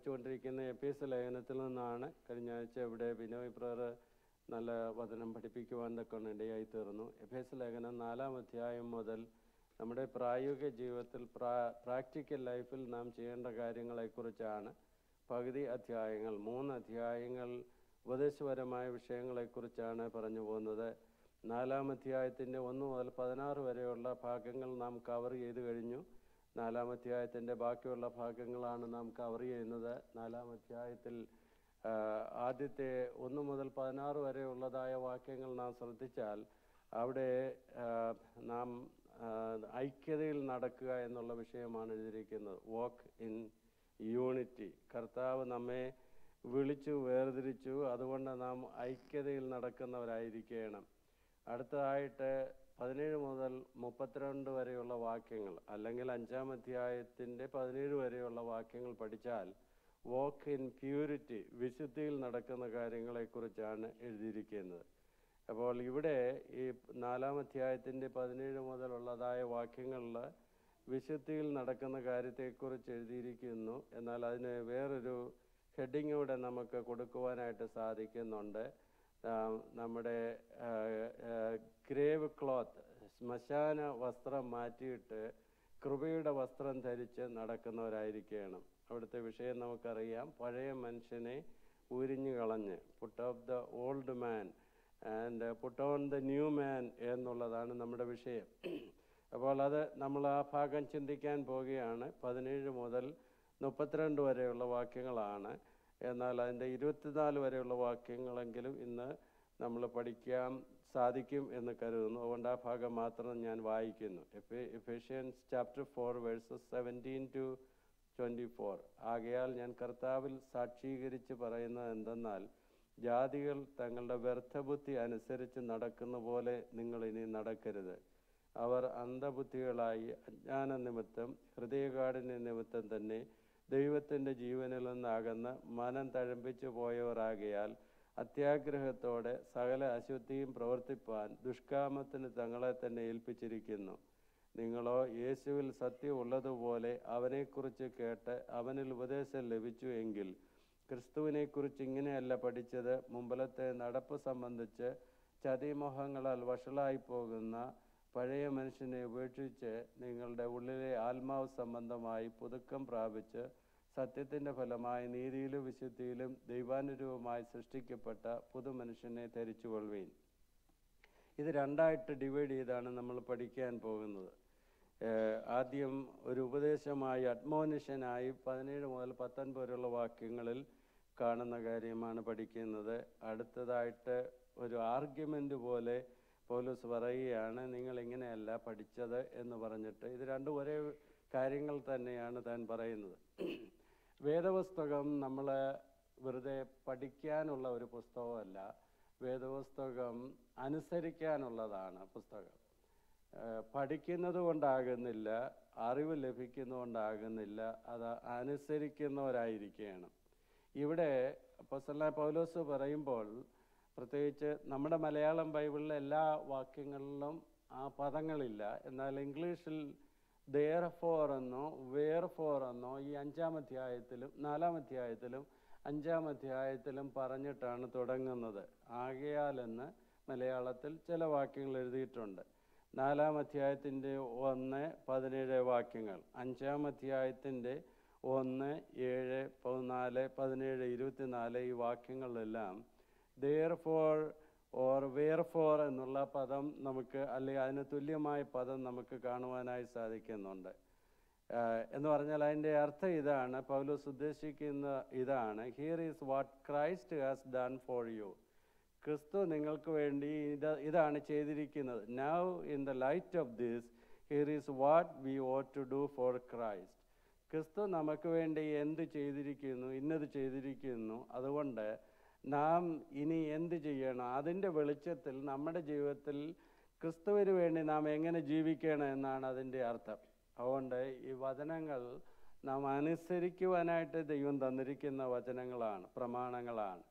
പഠിച്ചുകൊണ്ടിരിക്കുന്ന എഫേസ്യ ലേഖനത്തിൽ നിന്നാണ്. കഴിഞ്ഞ ആഴ്ച ഇവിടെ ബിനോയ് ബ്രദർ നല്ല വചനം പഠിപ്പിക്കുവാൻ തക്കൊണ്ട് ഇടയായി തീർന്നു. എഫേസ്യ ലേഖനം 4-ാം അധ്യായം മുതൽ നമ്മുടെ പ്രായോഗിക ജീവിതത്തിൽ പ്രാക്ടിക്കൽ ലൈഫിൽ നാം ചെയ്യേണ്ട കാര്യങ്ങളെക്കുറിച്ചാണ് പകുതി അധ്യായങ്ങൾ. 3 അധ്യായങ്ങൾ ഉപദേശപരമായ വിഷയങ്ങളെക്കുറിച്ചാണ് പറഞ്ഞു പോകുന്നത്. 4-ാം അധ്യായത്തിൻ്റെ 1 മുതൽ 16 വരെയുള്ള ഭാഗങ്ങൾ നാം കവർ ചെയ്ത് കഴിഞ്ഞു. 4-ാം അധ്യായത്തിൻ്റെ ബാക്കിയുള്ള ഭാഗങ്ങളാണ് നാം കവർ ചെയ്യുന്നത്. 4-ാം അധ്യായത്തിൽ ആദ്യത്തെ 1 മുതൽ 16 വരെയുള്ളതായ വാക്യങ്ങൾ നാം ശ്രദ്ധിച്ചാൽ അവിടെ നാം ഐക്യതയിൽ നടക്കുക എന്നുള്ള വിഷയമാണ് എഴുതിയിരിക്കുന്നത്. Walk in unity. കർത്താവ് നമ്മെ വിളിച്ചു വേർതിരിച്ചു, അതുകൊണ്ട് നാം ഐക്യതയിൽ നടക്കുന്നവരായിരിക്കണം. അടുത്തതായിട്ട് 17 മുതൽ 32 വരെയുള്ള വാക്യങ്ങൾ, അല്ലെങ്കിൽ 5-ാം അധ്യായത്തിൻ്റെ 17 വരെയുള്ള വാക്യങ്ങൾ പഠിച്ചാൽ വാക്ക് ഇൻ പ്യൂരിറ്റി, വിശുദ്ധിയിൽ നടക്കുന്ന കാര്യങ്ങളെക്കുറിച്ചാണ് എഴുതിയിരിക്കുന്നത്. അപ്പോൾ ഇവിടെ ഈ 4-ാം അധ്യായത്തിൻ്റെ 17 മുതലുള്ളതായ വാക്യങ്ങളിൽ വിശുദ്ധിയിൽ നടക്കുന്ന കാര്യത്തെക്കുറിച്ച് എഴുതിയിരിക്കുന്നു. എന്നാൽ അതിന് വേറൊരു ഹെഡിങ്ങൂടെ നമുക്ക് കൊടുക്കുവാനായിട്ട് സാധിക്കുന്നുണ്ട്. നമ്മുടെ ഗ്രേവ് ക്ലോത്ത്, ശ്മശാന വസ്ത്രം മാറ്റിയിട്ട് കൃപയുടെ വസ്ത്രം ധരിച്ച് നടക്കുന്നവരായിരിക്കണം. അവിടുത്തെ വിഷയം നമുക്കറിയാം. പഴയ മനുഷ്യനെ ഉരിഞ്ഞു കളഞ്ഞ് puttu off the old man and put on the new മാൻ എന്നുള്ളതാണ് നമ്മുടെ വിഷയം. അപ്പോൾ അത് നമ്മൾ ആ ഭാഗം ചിന്തിക്കാൻ പോവുകയാണ്. 17 മുതൽ 32 വരെയുള്ള വാക്യങ്ങളാണ്. എന്നാൽ അതിൻ്റെ 24 വരെയുള്ള വാക്യങ്ങളെങ്കിലും ഇന്ന് നമ്മൾ പഠിക്കാൻ സാധിക്കും എന്ന് കരുതുന്നു. അതുകൊണ്ട് ആ ഭാഗം മാത്രം ഞാൻ വായിക്കുന്നു. Ephesians chapter 4 versus 17-24. ആകയാൽ ഞാൻ കർത്താവിൽ സാക്ഷീകരിച്ച് പറയുന്നത് എന്തെന്നാൽ, ജാതികൾ തങ്ങളുടെ വ്യർത്ഥബുദ്ധി അനുസരിച്ച് നടക്കുന്ന പോലെ നിങ്ങൾ ഇനി നടക്കരുത്. അവർ അന്ധബുദ്ധികളായി അജ്ഞാന നിമിത്തം ഹൃദയകാഠിന്യ നിമിത്തം തന്നെ ദൈവത്തിൻ്റെ ജീവനിൽ നിന്നകന്ന് മനം തഴമ്പിച്ചു പോയവരാകയാൽ അത്യാഗ്രഹത്തോടെ സകല അശുദ്ധിയും പ്രവർത്തിപ്പാൻ ദുഷ്കാമത്തിന് തങ്ങളെ തന്നെ ഏൽപ്പിച്ചിരിക്കുന്നു. നിങ്ങളോ യേശുവിൽ സത്യം ഉള്ളതുപോലെ അവനെക്കുറിച്ച് കേട്ട് അവനിൽ ഉപദേശം ലഭിച്ചു എങ്കിൽ ക്രിസ്തുവിനെക്കുറിച്ച് ഇങ്ങനെയല്ല പഠിച്ചത്. മുമ്പിലത്തെ നടപ്പ് സംബന്ധിച്ച് ചതിമോഹങ്ങളാൽ വഷളായി പോകുന്ന പഴയ മനുഷ്യനെ ഉപേക്ഷിച്ച് നിങ്ങളുടെ ഉള്ളിലെ ആത്മാവ് സംബന്ധമായി പുതുക്കം പ്രാപിച്ച് സത്യത്തിൻ്റെ ഫലമായി നീതിയിലും വിശുദ്ധിയിലും ദൈവാനുരൂപമായി സൃഷ്ടിക്കപ്പെട്ട പുതുമനുഷ്യനെ ധരിച്ചുകൊള്ളുവീൻ. ഇത് 2ആയിട്ട് ഡിവൈഡ് ചെയ്താണ് നമ്മൾ പഠിക്കാൻ പോകുന്നത്. ആദ്യം ഒരു ഉപദേശമായി, അഡ്മോനിഷനായി 17 മുതൽ 19 വരെയുള്ള വാക്യങ്ങളിൽ കാണുന്ന കാര്യമാണ് പഠിക്കുന്നത്. അടുത്തതായിട്ട് ഒരു ആർഗ്യുമെൻ്റ് പോലെ പൗലോസ് പറയുകയാണ്, നിങ്ങൾ ഇങ്ങനെയല്ല പഠിച്ചത് എന്ന് പറഞ്ഞിട്ട്. ഇത് 2 ഒരേ കാര്യങ്ങൾ തന്നെയാണ് താൻ പറയുന്നത്. വേദപുസ്തകം നമ്മൾ വെറുതെ പഠിക്കാനുള്ള ഒരു പുസ്തകമല്ല. വേദപുസ്തകം അനുസരിക്കാനുള്ളതാണ് പുസ്തകം. പഠിക്കുന്നത് കൊണ്ടാകുന്നില്ല, അറിവ് ലഭിക്കുന്നതുകൊണ്ടാകുന്നില്ല, അത് അനുസരിക്കുന്നവരായിരിക്കണം. ഇവിടെ അപ്പോസ്തലനായ പൗലോസ് പറയുമ്പോൾ, പ്രത്യേകിച്ച് നമ്മുടെ മലയാളം ബൈബിളിലെ എല്ലാ വാക്യങ്ങളിലും ആ പദങ്ങളില്ല. എന്നാൽ ഇംഗ്ലീഷിൽ therefore എന്നോ wherefore എന്നോ ഈ 5-ാം അധ്യായത്തിലും 4-ാം അധ്യായത്തിലും 5-ാം അധ്യായത്തിലും പറഞ്ഞിട്ടാണ് തുടങ്ങുന്നത്. ആകയാലെന്ന് മലയാളത്തിൽ ചില വാക്യങ്ങൾ എഴുതിയിട്ടുണ്ട്. 4-ാം അധ്യായത്തിൻ്റെ 1-17 വാക്യങ്ങൾ, 5-ാം അധ്യായത്തിൻ്റെ 1, 7, 14, 17, 24 ഈ വാക്യങ്ങളിലെല്ലാം therefore ഓർ wherefore എന്നുള്ള പദം നമുക്ക്, അല്ലെങ്കിൽ അതിന് തുല്യമായ പദം നമുക്ക് കാണുവാനായി സാധിക്കുന്നുണ്ട്. എന്ന് പറഞ്ഞാൽ അതിൻ്റെ അർത്ഥം ഇതാണ്, പൗലോസ് ഉദ്ദേശിക്കുന്ന ഇതാണ്, here is what Christ has done for you. ക്രിസ്തു നിങ്ങൾക്ക് വേണ്ടി ഇതാണ് ചെയ്തിരിക്കുന്നത്. Now in the light of this here is what we ought to do for Christ. ക്രിസ്തു നമുക്ക് വേണ്ടി എന്ത് ചെയ്തിരിക്കുന്നു, ഇന്നത് ചെയ്തിരിക്കുന്നു, അതുകൊണ്ട് നാം ഇനി എന്ത് ചെയ്യണം, അതിൻ്റെ വെളിച്ചത്തിൽ നമ്മുടെ ജീവിതത്തിൽ ക്രിസ്തുവിന് വേണ്ടി നാം എങ്ങനെ ജീവിക്കണം എന്നാണ് അതിൻ്റെ അർത്ഥം. അതുകൊണ്ട് ഈ വചനങ്ങൾ നാം അനുസരിക്കുവാനായിട്ട് ദൈവം തന്നിരിക്കുന്ന വചനങ്ങളാണ്, പ്രമാണങ്ങളാണ്.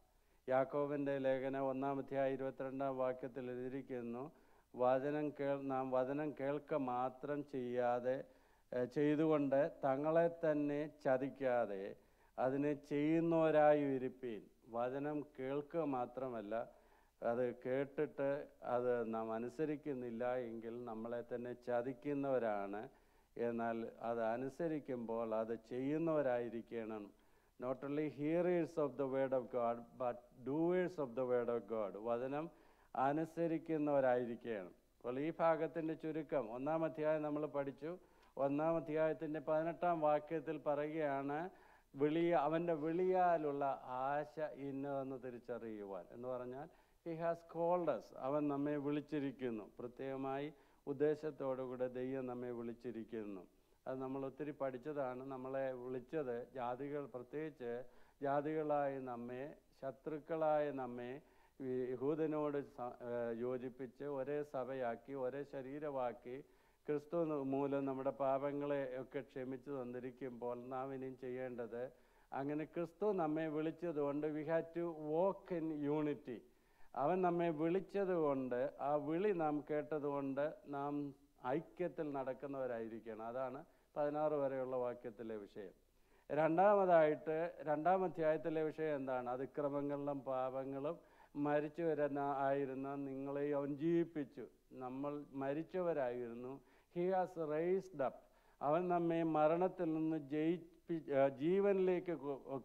യാക്കോബിൻ്റെ ലേഖനം 1-ാം അധ്യായം 22-ാം വാക്യത്തിൽ എഴുതിയിരിക്കുന്നു, നാം വചനം കേൾക്ക മാത്രം ചെയ്തുകൊണ്ട് തങ്ങളെ തന്നെ ചതിക്കാതെ അതിനെ ചെയ്യുന്നവരായി ഇരിപ്പീൻ. വചനം കേൾക്കുക മാത്രമല്ല, അത് കേട്ടിട്ട് അത് നാം അനുസരിക്കുന്നില്ല എങ്കിൽ നമ്മളെ തന്നെ ചതിക്കുന്നവരാണ്. എന്നാൽ അത് അനുസരിക്കുമ്പോൾ അത് ചെയ്യുന്നവരായിരിക്കണം. Not only hearers of the word of God but doers of the word of God. വചനം അനുസരിക്കുന്നവരായിരിക്കണം. അപ്പോൾ ഈ ഭാഗത്തിൻ്റെ ചുരുക്കം, 1-ാം അധ്യായം നമ്മൾ പഠിച്ചു. 1-ാം അധ്യായത്തിൻ്റെ 18-ാം വാക്യത്തിൽ പറയുകയാണ്, അവൻ്റെ വിളിയാലുള്ള ആശ ഇന്നതെന്ന് തിരിച്ചറിയുവാൻ. എന്ന് പറഞ്ഞാൽ ഹി ഹാസ് കോൾഡ് അസ്, അവൻ നമ്മെ വിളിച്ചിരിക്കുന്നു. പ്രത്യേകമായി ഉദ്ദേശത്തോടുകൂടെ ദൈവം നമ്മെ വിളിച്ചിരിക്കുന്നു. അത് നമ്മൾ ഒത്തിരി പഠിച്ചതാണ്. നമ്മളെ വിളിച്ചത് ജാതികൾ, പ്രത്യേകിച്ച് ജാതികളായ നമ്മെ, ശത്രുക്കളായ നമ്മെ യഹൂദനോട് യോജിപ്പിച്ച് ഒരേ സഭയാക്കി, ഒരേ ശരീരമാക്കി, ക്രിസ്തു മൂലം നമ്മുടെ പാപങ്ങളെ ഒക്കെ ക്ഷമിച്ചു തന്നിരിക്കുമ്പോൾ നാം ഇനിയും ചെയ്യേണ്ടത്, അങ്ങനെ ക്രിസ്തു നമ്മെ വിളിച്ചതുകൊണ്ട് we have to walk in unity. അവൻ നമ്മെ വിളിച്ചത് കൊണ്ട്, ആ വിളി നാം കേട്ടതുകൊണ്ട് നാം ഐക്യത്തിൽ നടക്കുന്നവരായിരിക്കണം. അതാണ് 16 വരെയുള്ള വാക്യത്തിലെ വിഷയം. രണ്ടാമതായിട്ട് 2-ാം അധ്യായത്തിലെ വിഷയം എന്താണ്? അതിക്രമങ്ങളിലും പാപങ്ങളും മരിച്ചു ആയിരുന്ന നിങ്ങളെ അവൻ ജീവിപ്പിച്ചു. നമ്മൾ മരിച്ചവരായിരുന്നു. He has raised up. അവൻ നമ്മെ മരണത്തിൽ നിന്ന് ജീവനിലേക്ക്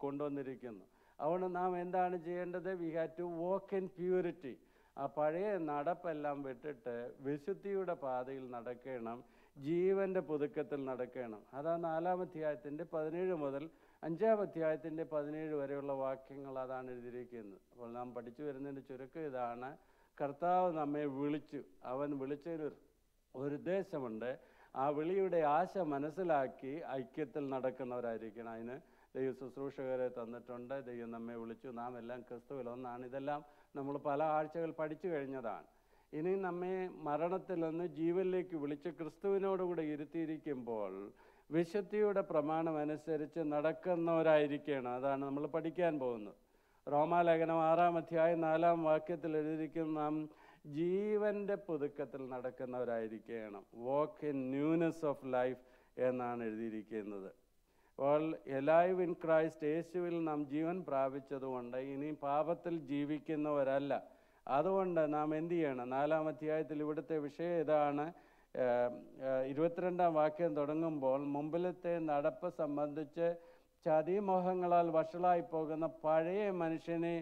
കൊണ്ടുവന്നിരിക്കുന്നു. അതുകൊണ്ട് നാം എന്താണ് ചെയ്യേണ്ടത്? We have to walk in purity. ആ പഴയ നടപ്പെല്ലാം വിട്ടിട്ട് വിശുദ്ധിയുടെ പാതയിൽ നടക്കണം, ജീവൻ്റെ പുതുക്കത്തിൽ നടക്കണം. അതാണ് 4-ാം അധ്യായത്തിൻ്റെ 17 മുതൽ 5-ാം അധ്യായത്തിൻ്റെ 17 വരെയുള്ള വാക്യങ്ങൾ അതാണ് എഴുതിയിരിക്കുന്നത്. അപ്പോൾ നാം പഠിച്ചു വരുന്നതിൻ്റെ ചുരുക്കം ഇതാണ്: കർത്താവ് നമ്മെ വിളിച്ചു. അവൻ വിളിച്ചതിന് ഒരു ഉദ്ദേശമുണ്ട്. ആ വിളിയുടെ ആശ മനസ്സിലാക്കി ഐക്യത്തിൽ നടക്കുന്നവരായിരിക്കണം. അതിന് ദൈവ ശുശ്രൂഷകരെ തന്നിട്ടുണ്ട്. ദൈവം നമ്മെ വിളിച്ചു. നാം എല്ലാം ക്രിസ്തുവിൽ ഒന്നാണ്. ഇതെല്ലാം നമ്മൾ പല ആഴ്ചകൾ പഠിച്ചു കഴിഞ്ഞതാണ്. ഇനി നമ്മെ മരണത്തിൽ നിന്ന് ജീവനിലേക്ക് വിളിച്ച് ക്രിസ്തുവിനോടുകൂടെ ഇരുത്തിയിരിക്കുമ്പോൾ വിശുദ്ധിയുടെ പ്രമാണം അനുസരിച്ച് നടക്കുന്നവരായിരിക്കണം. അതാണ് നമ്മൾ പഠിക്കാൻ പോകുന്നത്. റോമാലേഖനം 6-ാം അധ്യായം 4-ാം വാക്യത്തിൽ എഴുതിയിരിക്കുന്ന നാം ജീവൻ്റെ പുതുക്കത്തിൽ നടക്കുന്നവരായിരിക്കണം. Walk in newness of life എന്നാണ് എഴുതിയിരിക്കുന്നത്. അപ്പോൾ എലൈവ് ഇൻ ക്രൈസ്റ്റ്, യേശുവിൽ നാം ജീവൻ പ്രാപിച്ചതുകൊണ്ട് ഇനി പാപത്തിൽ ജീവിക്കുന്നവരല്ല. അതുകൊണ്ട് നാം എന്ത് ചെയ്യണം? 4-ാം അധ്യായത്തിൽ ഇവിടുത്തെ വിഷയം ഇതാണ്. 22-ാം വാക്യം തുടങ്ങുമ്പോൾ, മുമ്പിലത്തെ നടപ്പ് സംബന്ധിച്ച് ചതിമോഹങ്ങളാൽ വഷളായി പോകുന്ന പഴയ മനുഷ്യനെ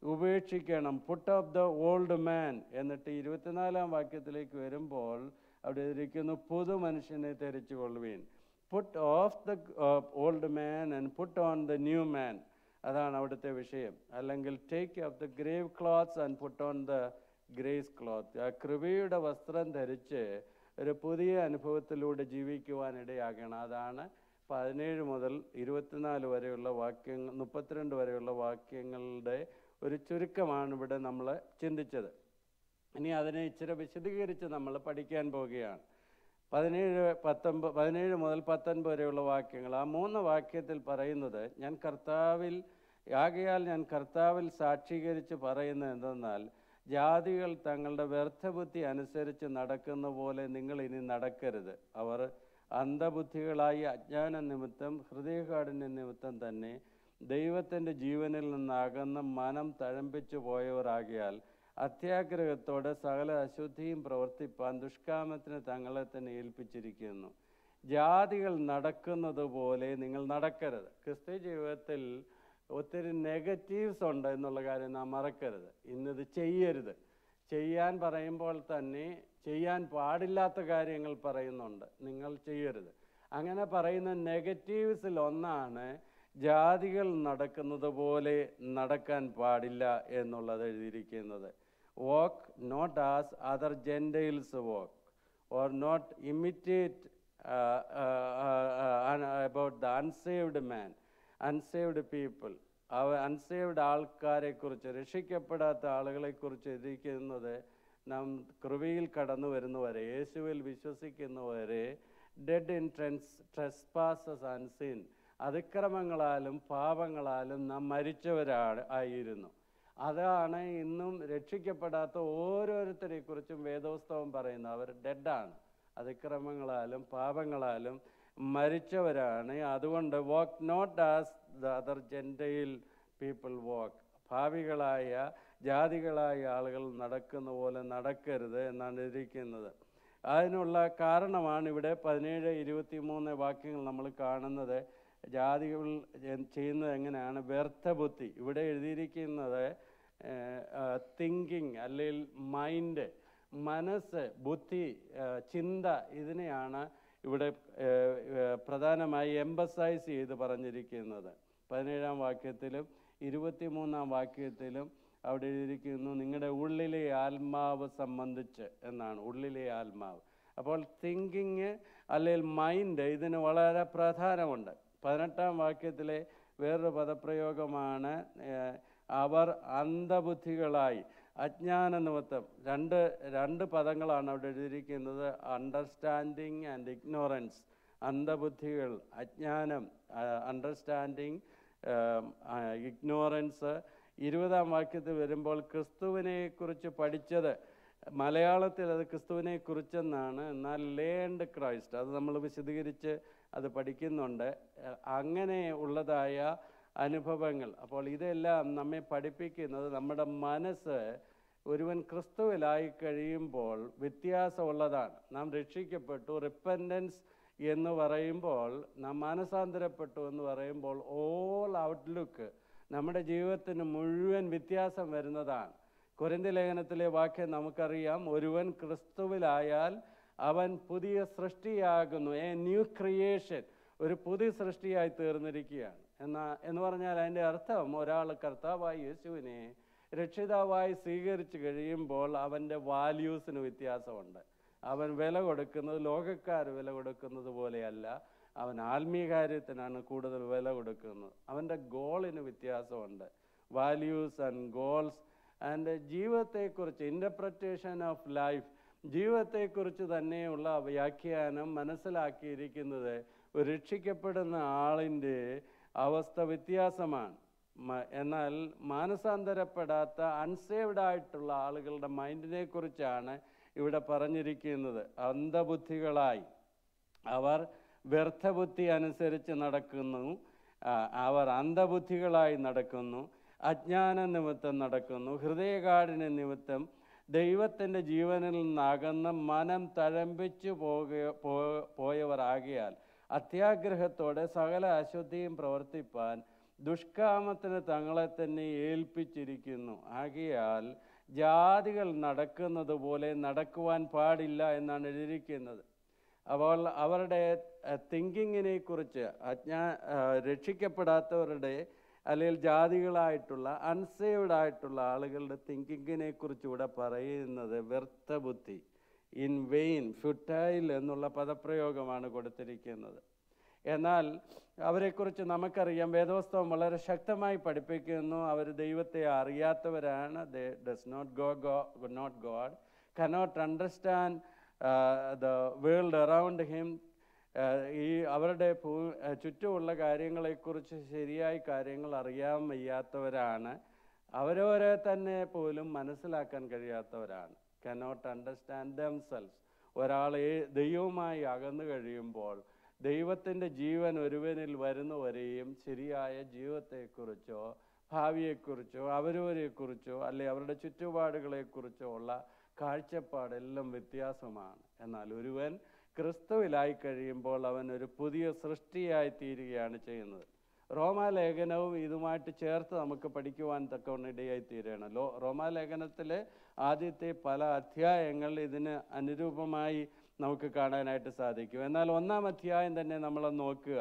ഉപേക്ഷിക്കണം. Put off the old man. എന്നിട്ട് 24-ാം വാക്യത്തിലേക്ക് വരുമ്പോൾ അവിടെ ഇരിക്കുന്നു, പുതു മനുഷ്യനെ ധരിച്ചു കൊള്ളുവീൻ. Put off the old man and put on the new man. അതാണ് അവിടുത്തെ വിഷയം. അല്ലെങ്കിൽ take off the grave clothes and put on the grace cloth. ആ കൃപയുടെ വസ്ത്രം ധരിച്ച് ഒരു പുതിയ അനുഭവത്തിലൂടെ ജീവിക്കുവാനിടയാകണം. അതാണ് 17 മുതൽ 24 വരെയുള്ള വാക്യങ്ങൾ, 32 വരെയുള്ള വാക്യങ്ങളുടെ ഒരു ചുരുക്കമാണ് ഇവിടെ നമ്മൾ ചിന്തിച്ചത്. ഇനി അതിനെ ഇച്ചിരി വിശദീകരിച്ച് നമ്മൾ പഠിക്കാൻ പോവുകയാണ്. 17 മുതൽ 19 വരെയുള്ള വാക്യങ്ങൾ. ആ 3 വാക്യത്തിൽ പറയുന്നത്, ആകയാൽ ഞാൻ കർത്താവിൽ സാക്ഷീകരിച്ച് പറയുന്നത് എന്തെന്നാൽ, ജാതികൾ തങ്ങളുടെ വ്യർത്ഥബുദ്ധി അനുസരിച്ച് നടക്കുന്ന പോലെ നിങ്ങൾ ഇനി നടക്കരുത്. അവർ അന്ധബുദ്ധികളായി അജ്ഞാന നിമിത്തം, ഹൃദയകാഠിന്യ നിമിത്തം തന്നെ ദൈവത്തിൻ്റെ ജീവനിൽ നിന്നകന്ന് മനം തഴമ്പിച്ചു പോയവരാകിയാൽ അത്യാഗ്രഹത്തോടെ സകല അശുദ്ധിയും പ്രവർത്തിപ്പാൻ ദുഷ്കാമത്തിന് തങ്ങളെ തന്നെ ഏൽപ്പിച്ചിരിക്കുന്നു. ജാതികൾ നടക്കുന്നത് പോലെ നിങ്ങൾ നടക്കരുത്. ക്രിസ്ത്യ ജീവിതത്തിൽ ഒത്തിരി നെഗറ്റീവ്സ് ഉണ്ട് എന്നുള്ള കാര്യം നാം മറക്കരുത്. ഇന്നത് ചെയ്യരുത്. ചെയ്യാൻ പറയുമ്പോൾ തന്നെ ചെയ്യാൻ പാടില്ലാത്ത കാര്യങ്ങൾ പറയുന്നുണ്ട്. നിങ്ങൾ ചെയ്യരുത്. അങ്ങനെ പറയുന്ന നെഗറ്റീവ്സിൽ ഒന്നാണ് ജാതികൾ നടക്കുന്നത് പോലെ നടക്കാൻ പാടില്ല എന്നുള്ളത് എഴുതിയിരിക്കുന്നത്. walk not as other Gentiles walk, or not imitate about the unsaved man, unsaved people. Unsaved ആൾക്കാരെക്കുറിച്ച്, രക്ഷിക്കപ്പെടാത്ത ആളുകളെക്കുറിച്ച് എഴുതിയിരിക്കുന്നത് നാം കൃപയിൽ കടന്നു വരുന്നവരെ, യേശുവിൽ വിശ്വസിക്കുന്നവരെ, dead in trespasses and sin, അതിക്രമങ്ങളാലും പാപങ്ങളാലും നാം ആയിരുന്നു. അതാണ് ഇന്നും രക്ഷിക്കപ്പെടാത്ത ഓരോരുത്തരെക്കുറിച്ചും വേദോസ്തവം പറയുന്നത്. അവർ ഡെഡാണ്, അതിക്രമങ്ങളാലും പാപങ്ങളാലും മരിച്ചവരാണ്. അതുകൊണ്ട് walk not as the other Gentile people walk. ഭാവികളായ ജാതികളായ ആളുകൾ നടക്കുന്ന പോലെ നടക്കരുത് എന്നാണ് എഴുതിയിരിക്കുന്നത്. അതിനുള്ള കാരണമാണ് ഇവിടെ 17-23 വാക്യങ്ങൾ നമ്മൾ കാണുന്നത്. ജാതികൾ ചെയ്യുന്നത് എങ്ങനെയാണ്? വ്യർത്ഥ ബുദ്ധി. ഇവിടെ എഴുതിയിരിക്കുന്നത് തിങ്കിങ് അല്ലെങ്കിൽ മൈൻഡ്, മനസ്സ്, ബുദ്ധി, ചിന്ത, ഇതിനെയാണ് ഇവിടെ പ്രധാനമായി എംബസൈസ് ചെയ്ത് പറഞ്ഞിരിക്കുന്നത്. 17-ാം വാക്യത്തിലും 23-ാം വാക്യത്തിലും അവിടെ എഴുതിയിരിക്കുന്നു, നിങ്ങളുടെ ഉള്ളിലെ ആത്മാവ് സംബന്ധിച്ച് എന്നാണ്. ഉള്ളിലെ ആത്മാവ്. അപ്പോൾ തിങ്കിങ് അല്ലെങ്കിൽ മൈൻഡ് ഇതിന് വളരെ പ്രാധാന്യമുണ്ട്. 18-ാം വാക്യത്തിലെ വേറൊരു പദപ്രയോഗമാണ് അവർ അന്ധബുദ്ധികളായി. അജ്ഞാന നിമിത്തം രണ്ട് പദങ്ങളാണ് അവിടെ എഴുതിയിരിക്കുന്നത്, അണ്ടർസ്റ്റാൻഡിങ് ആൻഡ് ഇഗ്നോറൻസ്. അന്ധബുദ്ധികൾ, അജ്ഞാനം, അണ്ടർസ്റ്റാൻഡിങ്, ഇഗ്നോറൻസ്. 20-ാം വാക്യത്തിൽ വരുമ്പോൾ ക്രിസ്തുവിനെ കുറിച്ച് പഠിച്ചത്, മലയാളത്തിൽ അത് ക്രിസ്തുവിനെ കുറിച്ചെന്നാണ്, എന്നാൽ ലേൺഡ് ക്രൈസ്റ്റ്, അത് നമ്മൾ വിശദീകരിച്ച് അത് പഠിക്കുന്നുണ്ട്. അങ്ങനെ ഉള്ളതായ അനുഭവങ്ങൾ. അപ്പോൾ ഇതെല്ലാം നമ്മെ പഠിപ്പിക്കുന്നത് നമ്മുടെ മനസ്സ് ഒരുവൻ ക്രിസ്തുവിലായി കഴിയുമ്പോൾ വ്യത്യാസമുള്ളതാണ്. നാം രക്ഷിക്കപ്പെട്ടു, റിപ്പൻറ്റൻസ് എന്ന് പറയുമ്പോൾ, നാം മാനസാന്തരപ്പെട്ടു എന്ന് പറയുമ്പോൾ ഓൾ ഔട്ട്ലുക്ക് നമ്മുടെ ജീവിതത്തിന് മുഴുവൻ വ്യത്യാസം വരുന്നതാണ്. കൊരിന്ത്യർ ലേഖനത്തിലെ വാക്യം നമുക്കറിയാം, ഒരുവൻ ക്രിസ്തുവിലായാൽ അവൻ പുതിയ സൃഷ്ടിയാകുന്നു. എ ന്യൂ ക്രിയേഷൻ, ഒരു പുതിയ സൃഷ്ടിയായി തീർന്നിരിക്കുകയാണ്. എന്ന് പറഞ്ഞാൽ അതിൻ്റെ അർത്ഥം, ഒരാൾ കർത്താവായി യേശുവിനെ രക്ഷിതാവായി സ്വീകരിച്ചു കഴിയുമ്പോൾ അവൻ്റെ വാല്യൂസിന് വ്യത്യാസമുണ്ട്. അവൻ വില കൊടുക്കുന്നത് ലോകക്കാർ വില കൊടുക്കുന്നത് പോലെയല്ല. അവൻ ആത്മീയ കാര്യത്തിനാണ് കൂടുതൽ വില കൊടുക്കുന്നത്. അവൻ്റെ ഗോളിന് വ്യത്യാസമുണ്ട്. വാല്യൂസ് ആൻഡ് ഗോൾസ് ആൻഡ് ജീവിതത്തെക്കുറിച്ച്, ഇൻ്റർപ്രറ്റേഷൻ ഓഫ് ലൈഫ്, ജീവിതത്തെക്കുറിച്ച് തന്നെയുള്ള വ്യാഖ്യാനം മനസ്സിലാക്കിയിരിക്കുന്നത് ഒരു രക്ഷിക്കപ്പെടുന്ന ആളിൻ്റെ അവസ്ഥ വ്യത്യാസമാണ്. എന്നാൽ മാനസാന്തരപ്പെടാത്ത അൺസേവ്ഡ് ആയിട്ടുള്ള ആളുകളുടെ മൈൻഡിനെ കുറിച്ചാണ് ഇവിടെ പറഞ്ഞിരിക്കുന്നത്. അന്ധബുദ്ധികളായി അവർ വ്യർത്ഥബുദ്ധി അനുസരിച്ച് നടക്കുന്നു, അവർ അന്ധബുദ്ധികളായി നടക്കുന്നു, അജ്ഞാന നിമിത്തം നടക്കുന്നു, ഹൃദയകാഠിന്യ നിമിത്തം ദൈവത്തിൻ്റെ ജീവനിൽ നിന്നകന്ന് മനം തഴമ്പിച്ചു പോയവരാകിയാൽ അത്യാഗ്രഹത്തോടെ സകല അശുദ്ധിയും പ്രവർത്തിപ്പാൻ ദുഷ്കാമത്തിന് തങ്ങളെ തന്നെ ഏൽപ്പിച്ചിരിക്കുന്നു. ആകയാൽ ജാതികൾ നടക്കുന്നത് പോലെ നടക്കുവാൻ പാടില്ല എന്നാണ് എഴുതിയിരിക്കുന്നത്. അപ്പോൾ അവരുടെ തിങ്കിങ്ങിനെ കുറിച്ച്, രക്ഷിക്കപ്പെടാത്തവരുടെ അല്ലെങ്കിൽ ജാതികളായിട്ടുള്ള അൺസേവ്ഡ് ആയിട്ടുള്ള ആളുകളുടെ തിങ്കിങ്ങിനെ കുറിച്ച് ഇവിടെ പറയുന്നത് വ്യർത്ഥ ബുദ്ധി, ഇൻ വെയിൻ, ഫ്യൂട്ടൈൽ എന്നുള്ള പദപ്രയോഗമാണ് കൊടുത്തിരിക്കുന്നത്. എന്നാൽ അവരെക്കുറിച്ച് നമുക്കറിയാം, വേദപുസ്തകം വളരെ ശക്തമായി പഠിപ്പിക്കുന്നു. അവർ ദൈവത്തെ അറിയാത്തവരാണ്. They does not God, cannot understand the world around him. ഈ അവരുടെ ചുറ്റുമുള്ള കാര്യങ്ങളെക്കുറിച്ച് ശരിയായി കാര്യങ്ങൾ അറിയാൻ വയ്യാത്തവരാണ്. അവരവരെ തന്നെ പോലും മനസ്സിലാക്കാൻ കഴിയാത്തവരാണ്. cannot understand themselves. ഒരാൾ ദൈവവുമായി അകന്നു കഴിയുമ്പോൾ ദൈവത്തിൻ്റെ ജീവൻ ഒരുവനിൽ വരുന്നവരെയും ശരിയായ ജീവിതത്തെക്കുറിച്ചോ ഭാവിയെക്കുറിച്ചോ അവരവരെക്കുറിച്ചോ അല്ലെ അവരുടെ ചുറ്റുപാടുകളെക്കുറിച്ചോ ഉള്ള കാഴ്ചപ്പാടെല്ലാം വ്യത്യാസമാണ്. എന്നാൽ ഒരുവൻ ക്രിസ്തുവിലായി കഴിയുമ്പോൾ അവൻ ഒരു പുതിയ സൃഷ്ടിയായി തീരുകയാണ് ചെയ്യുന്നത്. റോമാലേഖനവും ഇതുമായിട്ട് ചേർത്ത് നമുക്ക് പഠിക്കുവാൻ തക്കവണ്ണം ഇടയായി തീരുകയാണ്. റോമാലേഖനത്തിലെ ആദ്യത്തെ പല അധ്യായങ്ങൾ ഇതിന് അനുരൂപമായി നമുക്ക് കാണാനായിട്ട് സാധിക്കും. എന്നാൽ 1-ാം അധ്യായം തന്നെ നമ്മൾ നോക്കുക.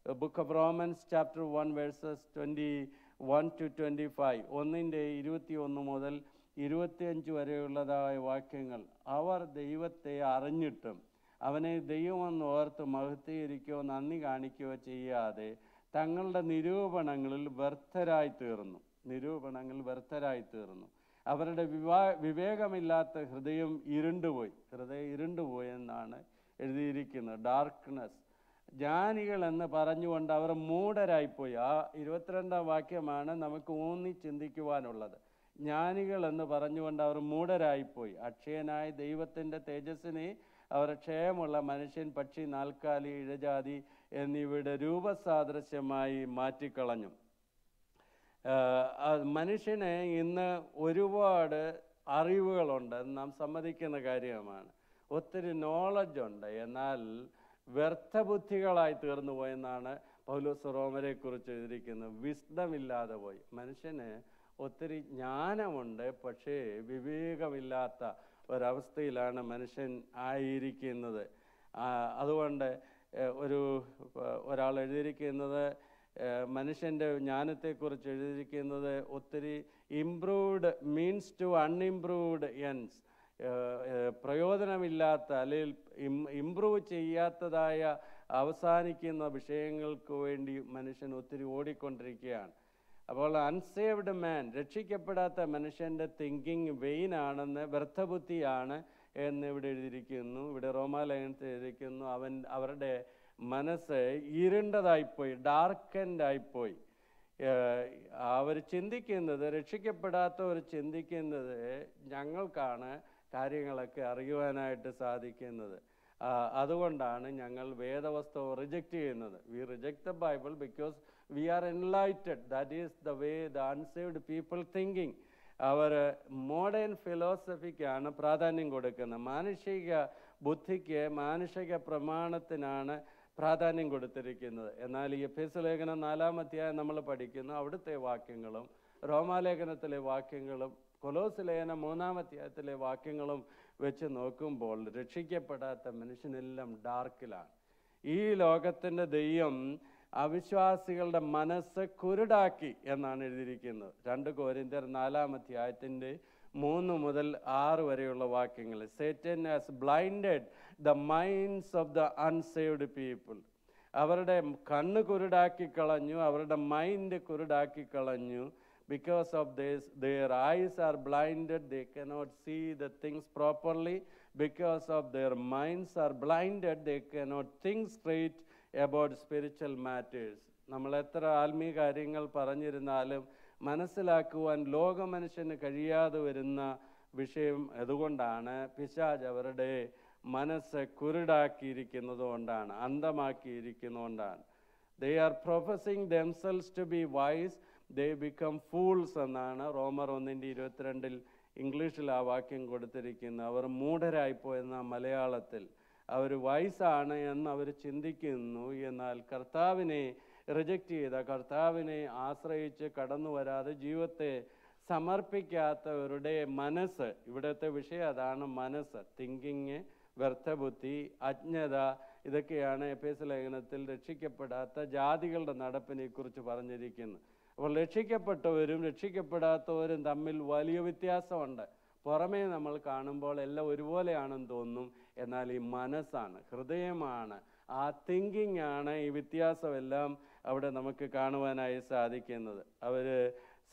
Book of romance chapter 1 versus 21-25, 1-21 മുതൽ 25 വരെയുള്ളതായ വാക്യങ്ങൾ. അവർ ദൈവത്തെ അറിഞ്ഞിട്ടും അവനെ ദൈവമെന്ന് ഓർത്ത് മഹത്വീകരിക്കുകയോ നന്ദി കാണിക്കുകയോ ചെയ്യാതെ തങ്ങളുടെ നിരൂപണങ്ങളിൽ വ്യർത്ഥരായി തീർന്നു. അവരുടെ വിവേകമില്ലാത്ത ഹൃദയം ഇരുണ്ടുപോയി എന്നാണ് എഴുതിയിരിക്കുന്നത്. ഡാർക്ക്നെസ്. ജ്ഞാനികൾ എന്ന് പറഞ്ഞുകൊണ്ട് അവർ മൂഢരായിപ്പോയി. ആ 22-ാം വാക്യമാണ് നമുക്ക് ഊന്നി ചിന്തിക്കുവാനുള്ളത്. ജ്ഞാനികൾ എന്ന് പറഞ്ഞുകൊണ്ട് അവർ മൂഢരായിപ്പോയി. അക്ഷയനായ ദൈവത്തിൻ്റെ തേജസ്സിനെ അവർ ക്ഷയമുള്ള മനുഷ്യൻ, പക്ഷി, നാൽക്കാലി, ഇഴജാതി എന്നിവയുടെ രൂപസാദൃശ്യമായി മാറ്റിക്കളഞ്ഞു. മനുഷ്യന് ഇന്ന് ഒരുപാട് അറിവുകളുണ്ട്, നാം സമ്മതിക്കുന്ന കാര്യമാണ്. ഒത്തിരി നോളജുണ്ട്. എന്നാൽ വ്യർത്ഥബുദ്ധികളായി തീർന്നു പോയെന്നാണ് പൗലോസ് റോമരെ കുറിച്ച് എഴുതിയിരിക്കുന്നത്. വിസ്ഡം ഇല്ലാതെ പോയി. മനുഷ്യന് ഒത്തിരി ജ്ഞാനമുണ്ട്, പക്ഷേ വിവേകമില്ലാത്ത ഒരവസ്ഥയിലാണ് മനുഷ്യൻ ആയിരിക്കുന്നത്. അതുകൊണ്ട് ഒരാൾ എഴുതിയിരിക്കുന്നത്, മനുഷ്യൻ്റെ ജ്ഞാനത്തെക്കുറിച്ച് എഴുതിയിരിക്കുന്നത്, ഒത്തിരി ഇംപ്രൂവ്ഡ് മീൻസ് ടു അൺഇംപ്രൂവ്ഡ് എൻഡ്സ്, പ്രയോജനമില്ലാത്ത അല്ലെങ്കിൽ ഇംപ്രൂവ് ചെയ്യാത്തതായ അവസാനിക്കുന്ന വിഷയങ്ങൾക്ക് വേണ്ടി മനുഷ്യൻ ഒത്തിരി ഓടിക്കൊണ്ടിരിക്കുകയാണ്. അപ്പോൾ അൺസേവ്ഡ് മാൻ, രക്ഷിക്കപ്പെടാത്ത മനുഷ്യൻ്റെ തിങ്കിങ് വെയിനാണെന്ന്, വ്യർത്ഥബുദ്ധിയാണ് എന്ന് ഇവിടെ എഴുതിയിരിക്കുന്നു. ഇവിടെ റോമാലേഖനത്തിൽ എഴുതിയിരിക്കുന്നു, അവരുടെ മനസ്സ് ഇരുണ്ടതായിപ്പോയി, ഡാർക്കൻഡായിപ്പോയി. അവർ ചിന്തിക്കുന്നത്, രക്ഷിക്കപ്പെടാത്തവർ ചിന്തിക്കുന്നത്, ഞങ്ങൾക്കാണ് കാര്യങ്ങളൊക്കെ അറിയുവാനായിട്ട് സാധിക്കുന്നത്, അതുകൊണ്ടാണ് ഞങ്ങൾ വേദവസ്തുവം റിജക്റ്റ് ചെയ്യുന്നത്. We reject the Bible because we are enlightened. That is the way the unsaved people thinking. അവർ മോഡേൺ ഫിലോസഫിക്കാണ് പ്രാധാന്യം കൊടുക്കുന്നത്. മാനുഷിക ബുദ്ധിക്ക്, മാനുഷിക പ്രമാണത്തിനാണ് പ്രാധാന്യം കൊടുത്തിരിക്കുന്നത്. എന്നാൽ ഈ എഫേസ്യ ലേഖനം 4-ാം അധ്യായം നമ്മൾ പഠിക്കുന്നു, അവിടുത്തെ വാക്യങ്ങളും റോമാലേഖനത്തിലെ വാക്യങ്ങളും കൊലോസ് ലേഖനം 3-ാം അധ്യായത്തിലെ വാക്യങ്ങളും വെച്ച് നോക്കുമ്പോൾ രക്ഷിക്കപ്പെടാത്ത മനുഷ്യനെല്ലാം ഡാർക്കിലാണ്. ഈ ലോകത്തിൻ്റെ ദൈവം അവിശ്വാസികളുടെ മനസ്സ് കുരുടാക്കി എന്നാണ് എഴുതിയിരിക്കുന്നത്. 2 കൊരിന്ത്യർ 4-ാം അധ്യായത്തിൻ്റെ 3 മുതൽ 6 വരെയുള്ള വാക്യങ്ങൾ. Satan has blinded the minds of the unsaved people. അവരുടെ കണ്ണ് കുരുടാക്കി കളഞ്ഞു, അവരുടെ മൈൻഡ് കുരുടാക്കി കളഞ്ഞു. Because of this, their eyes are blinded, they cannot see the things properly. Because of their minds are blinded, they cannot think straight about spiritual matters. നമ്മൾ എത്ര ആത്മീയ കാര്യങ്ങൾ പറഞ്ഞിരുന്നാലും മനസ്സിലാക്കുവാൻ ലോകമനുഷ്യന് കഴിയാതെ വരുന്ന വിഷയം അതുകൊണ്ടാണ്. പിശാച് അവരുടെ മനസ്സ് കുരുടാക്കിയിരിക്കുന്നത് കൊണ്ടാണ്, അന്ധമാക്കിയിരിക്കുന്നതുകൊണ്ടാണ്. They are professing themselves to be wise, they become fools എന്നാണ് റോമർ 1:22 ഇംഗ്ലീഷിൽ ആ വാക്യം കൊടുത്തിരിക്കുന്നത്. അവർ മൂഢരായിപ്പോയെന്ന മലയാളത്തിൽ. അവർ വയസ്സാണ് എന്ന് അവർ ചിന്തിക്കുന്നു, എന്നാൽ കർത്താവിനെ റിജക്റ്റ് ചെയ്ത, കർത്താവിനെ ആശ്രയിച്ച് കടന്നു വരാതെ ജീവിതത്തെ സമർപ്പിക്കാത്തവരുടെ മനസ്സ്, ഇവിടുത്തെ വിഷയം അതാണ്, മനസ്സ്, തിങ്കിങ്, വ്യർത്ഥബുദ്ധി, അജ്ഞത, ഇതൊക്കെയാണ് എഫേസ്യ ലേഖനത്തിൽ രക്ഷിക്കപ്പെടാത്ത ജാതികളുടെ നടപ്പിനെ കുറിച്ച് പറഞ്ഞിരിക്കുന്നത്. അപ്പോൾ രക്ഷിക്കപ്പെട്ടവരും രക്ഷിക്കപ്പെടാത്തവരും തമ്മിൽ വലിയ വ്യത്യാസമുണ്ട്. പുറമേ നമ്മൾ കാണുമ്പോൾ എല്ലാം ഒരുപോലെയാണെന്ന് തോന്നും, എന്നാൽ ഈ മനസ്സാണ്, ഹൃദയമാണ്, ആ തിങ്കിങ് ആണ് ഈ വ്യത്യാസമെല്ലാം അവിടെ നമുക്ക് കാണുവാനായി സാധിക്കുന്നത്. അവർ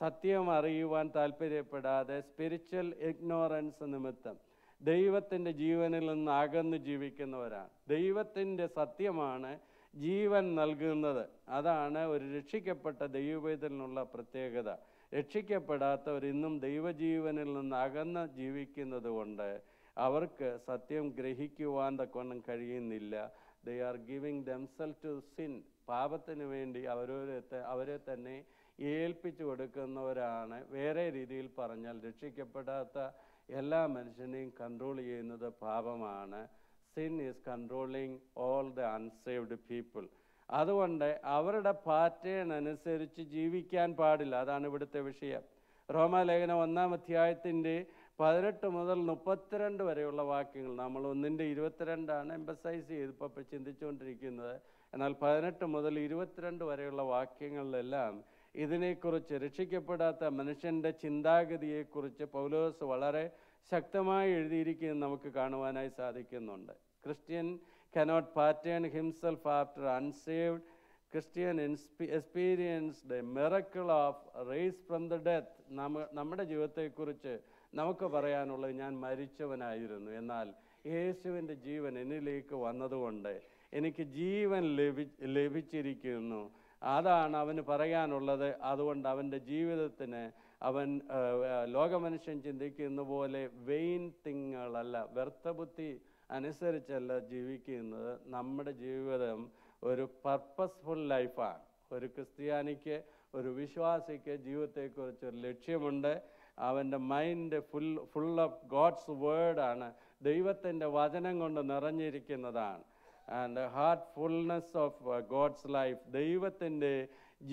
സത്യം അറിയുവാൻ താല്പര്യപ്പെടാതെ സ്പിരിച്വൽ ഇഗ്നോറൻസ് നിമിത്തം ദൈവത്തിൻ്റെ ജീവനിൽ നിന്ന് അകന്ന് ജീവിക്കുന്നവരാണ്. ദൈവത്തിൻ്റെ സത്യമാണ് ജീവൻ നൽകുന്നത്. അതാണ് ഒരു രക്ഷിക്കപ്പെട്ട ദൈവവേദനിലുള്ള പ്രത്യേകത. രക്ഷിക്കപ്പെടാത്തവർ ഇന്നും ദൈവജീവനിൽ നിന്ന് അകന്ന് ജീവിക്കുന്നത് കൊണ്ട് അവർക്ക് സത്യം ഗ്രഹിക്കുവാൻ തക്കവണ്ണം കഴിയുന്നില്ല. They are giving themselves to sin. പാപത്തിന് വേണ്ടി അവരെ തന്നെ ഏൽപ്പിച്ചു കൊടുക്കുന്നവരാണ്. വേറെ രീതിയിൽ പറഞ്ഞാൽ രക്ഷിക്കപ്പെടാത്ത എല്ലാ മനുഷ്യനെയും കൺട്രോൾ ചെയ്യുന്നത് പാപമാണ്. Sin is controlling all the unsaved people. അതുകൊണ്ട് അവരുടെ പാറ്റേൺ അനുസരിച്ച് ജീവിക്കാൻ പാടില്ല. അതാണ് ഇവിടുത്തെ വിഷയം. റോമാലേഖനം 1-ാം അധ്യായത്തിൻ്റെ 18 മുതൽ 32 വരെയുള്ള വാക്യങ്ങൾ, നമ്മൾ 1:22 എംബസൈസ് ചെയ്തിപ്പോൾ ചിന്തിച്ചുകൊണ്ടിരിക്കുന്നത്. എന്നാൽ 18 മുതൽ 22 വരെയുള്ള വാക്യങ്ങളിലെല്ലാം ഇതിനെക്കുറിച്ച്, രക്ഷിക്കപ്പെടാത്ത മനുഷ്യൻ്റെ ചിന്താഗതിയെക്കുറിച്ച് പൗലോസ് വളരെ ശക്തമായി എഴുതിയിരിക്കുന്നത് നമുക്ക് കാണുവാനായി സാധിക്കുന്നുണ്ട്. Christian cannot pattern himself after unsaved. Christian experienced the miracle of raise from the death. നമ്മുടെ ജീവിതത്തെക്കുറിച്ച് നമുക്ക് പറയാനുള്ളത്, ഞാൻ മരിച്ചവനായിരുന്നു, എന്നാൽ യേശുവിൻ്റെ ജീവൻ എന്നിലേക്ക് വന്നതുകൊണ്ട് എനിക്ക് ജീവൻ ലഭിച്ചിരിക്കുന്നു. അതാണ് അവന് പറയാനുള്ളത്. അതുകൊണ്ട് അവൻ്റെ ജീവിതത്തിന് അവൻ ലോകമനുഷ്യൻ ചിന്തിക്കുന്ന പോലെ വെയിൻ തിങ്ങുകളല്ല, വ്യർത്ഥബുദ്ധി അനുസരിച്ചല്ല ജീവിക്കുന്നത്. നമ്മുടെ ജീവിതം ഒരു പർപ്പസ്ഫുൾ ലൈഫാണ്. ഒരു ക്രിസ്ത്യാനിക്ക്, ഒരു വിശ്വാസിക്ക് ജീവിതത്തെക്കുറിച്ച് ഒരു ലക്ഷ്യമുണ്ട്. അവൻ്റെ മൈൻഡ് ഫുൾ ഓഫ് ഗോഡ്സ് വേർഡാണ്, ദൈവത്തിൻ്റെ വചനം കൊണ്ട് നിറഞ്ഞിരിക്കുന്നതാണ്. And heart fullness of God's life, ദൈവത്തിൻ്റെ